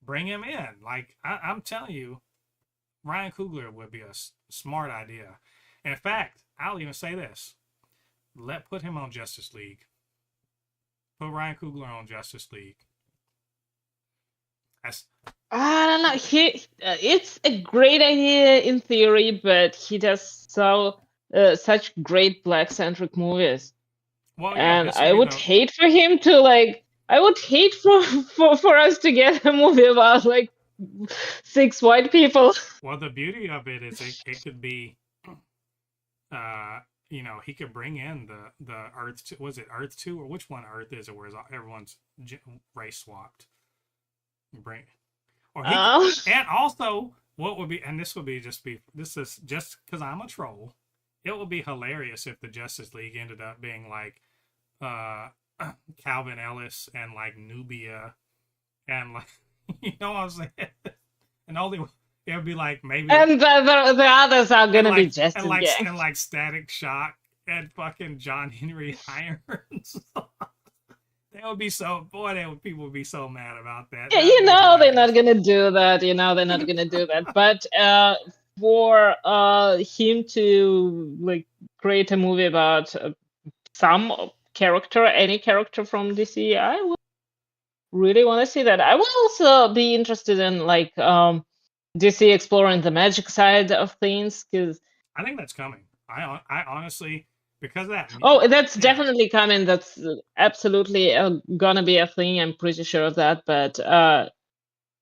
bring him in. Like I'm telling you, Ryan Coogler would be a smart idea. And in fact, I'll even say this: put him on Justice League. Put Ryan Coogler on Justice League. That's I don't know. It's a great idea in theory, but he does such great black centric movies, well, yeah. and This would be the I would hate for us to get a movie about like 6 white people. the beauty of it is it could be, uh, he could bring in the Earth. Was it Earth 2, or which one Earth is it? Where everyone's race swapped. Bring or he Um, and also what would be, and this is just because I'm a troll. It would be hilarious if the Justice League ended up being like uh Calvin Ellis and like Nubia and like what I'm saying, and only it would be like maybe and the others are and gonna be like just as gang. and like Static Shock and fucking John Henry Irons. That would be so boy. People would be so mad about that. Yeah, That would you be know they're not hilarious. gonna do that. You know they're not gonna do that. But for him to like create a movie about some character, any character from DC, I would really want to see that. I would also be interested in like DC exploring the magic side of things because I think that's coming. I honestly, because of that, oh, that's yeah. definitely coming. That's absolutely gonna be a thing. I'm pretty sure of that. But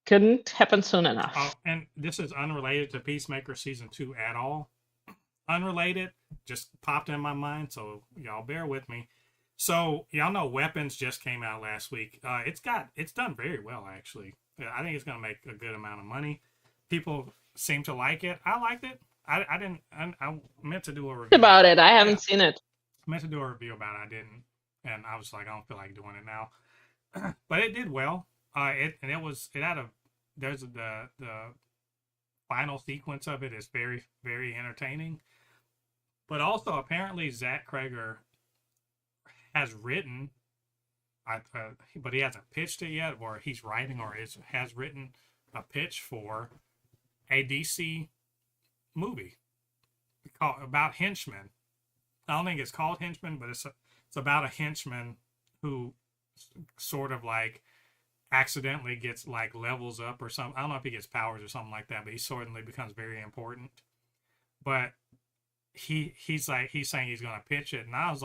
couldn't happen soon Oh, enough. and this is unrelated to Peacemaker season 2 at all. Unrelated, just popped in my mind, so y'all bear with me. So y'all know Weapons just came out last week. It's done very well actually. I think it's gonna make a good amount of money. People seem to like it. I liked it. I didn't. I meant to do a review. About it, I Yeah, haven't seen it. I meant to do a review about it. I didn't, and I was like, I don't feel like doing it now. But it did well. It had a there's the final sequence of it is very very entertaining. But also apparently Zach Krager has written, but he hasn't pitched it yet, or he's writing or has written a pitch for a DC movie about henchmen. I don't think it's called Henchmen, but it's about a henchman who sort of like accidentally gets like levels up or something. I don't know if he gets powers or something like that, but he suddenly becomes very important. But he's saying he's gonna pitch it, and I was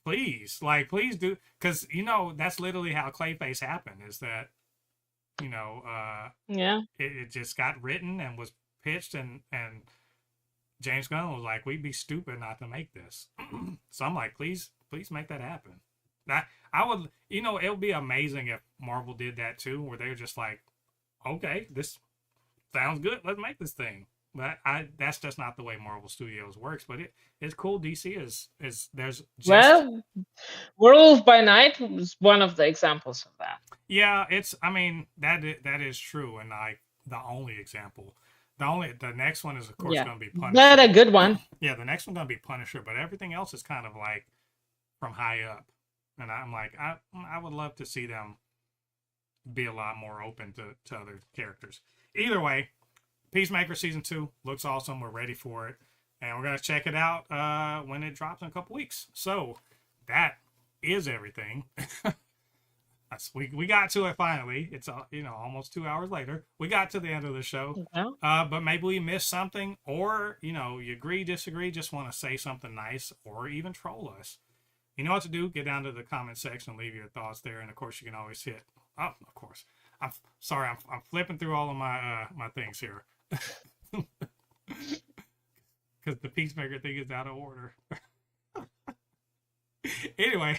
please do, because that's literally how Clayface happened. Is that Yeah. it just got written and was pitched, and James Gunn was like, we'd be stupid not to make this. So I'm like, please make that happen. I would, it would be amazing if Marvel did that too, where they're just like, okay, this sounds good, let's make this thing. But that's just not the way Marvel Studios works. But it's cool. DC is there's just Well, Werewolf by Night was one of the examples of that. yeah. I mean that is true, and like the only example. The next one is of course Yeah, going to be but a Punisher. good one. Yeah, the next one's going to be Punisher, but everything else is kind of like from high up, and I'm like I would love to see them be a lot more open to other characters. Either way, Peacemaker season 2 looks awesome. We're ready for it. and we're gonna check it out when it drops in a couple weeks. So that is everything. We got to it finally. It's almost 2 hours later. We got to the end of the show. Yeah. But maybe we missed something, or you agree, disagree, just want to say something nice, or even troll us. You know what to do. Get down to the comment section, leave your thoughts there, and of course you can always hit. Oh, of course. I'm sorry. I'm flipping through all of my my things here because the Peacemaker thing is out of order. Anyway,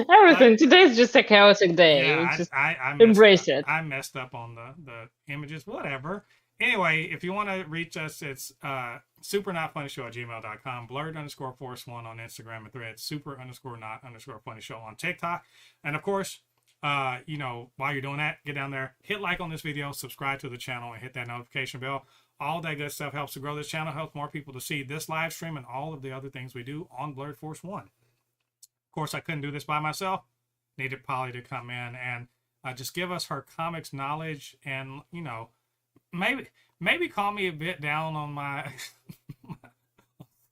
Everything. Today's just a chaotic day. yeah, Just I embrace it. I messed up on the images, whatever. Anyway, if you want to reach us, it's supernotfunnyshow@gmail.com, blurred_force1 on Instagram and Threads, super_not_funny show on TikTok. And of course, while you're doing that, get down there, hit like on this video, subscribe to the channel, and hit that notification bell. All that good stuff helps to grow this channel, helps more people to see this live stream and all of the other things we do on Blurred Force 1. Of course, I couldn't do this by myself. Needed Polly to come in and just give us her comics knowledge, and maybe call me a bit down on my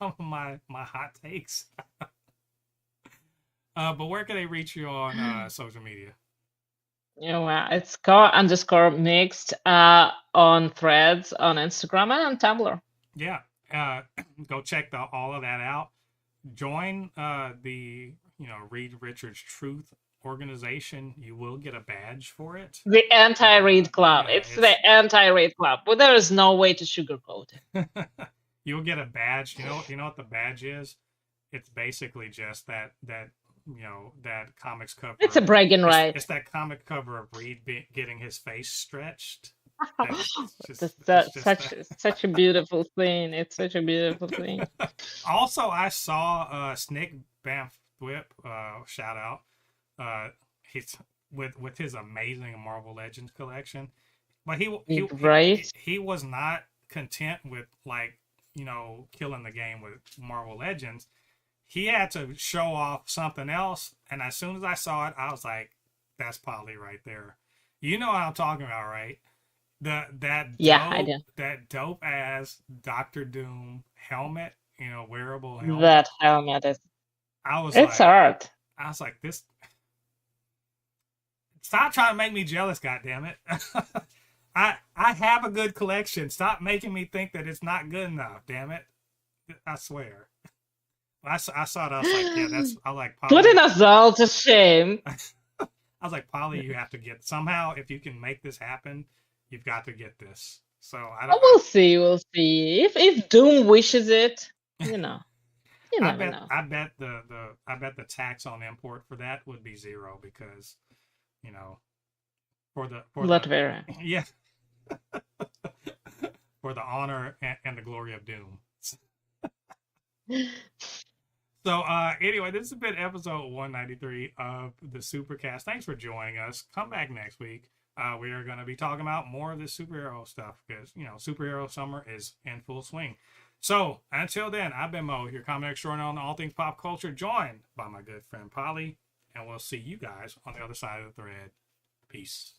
some of my hot takes. But where can they reach you on social media? It's car_mixed on Threads, on Instagram, and on Tumblr. Yeah, go check all of that out. Join the Reed Richards Truth organization. You will get a badge for it. The anti-read club. Yeah, it's the anti-read club. But there is no way to sugarcoat it. You'll get a badge. You know what the badge is? It's basically just that comics cover. It's a bragging right. It's that comic cover of Reed getting his face stretched. Such a beautiful thing. It's such a beautiful thing. Also, I saw Snick Banff Whip, shout out. He's with his amazing Marvel Legends collection, but he was not content with killing the game with Marvel Legends. He had to show off something else, and as soon as I saw it, I was like, "That's Polly right there." You know what I'm talking about, right? That dope ass Doctor Doom helmet, wearable helmet. That helmet is. It's art. I was like, this. Stop trying to make me jealous, goddammit. I have a good collection. Stop making me think that it's not good enough, damn it. I swear. I saw it. I was like, yeah, I like Polly. Putting us all to shame. I was like, Polly, you have to get somehow. If you can make this happen, you've got to get this. So we'll see. We'll see. If Doom wishes it, You never know. I bet the tax on import for that would be zero because, for Latvia. Yeah. For the honor and the glory of Doom. So anyway, this has been episode 193 of the Supercast. Thanks for joining us. Come back next week. We are going to be talking about more of this superhero stuff because, superhero summer is in full swing. So until then, I've been Mo, your comic extraordinary on all things pop culture, joined by my good friend Polly, and we'll see you guys on the other side of the thread. Peace.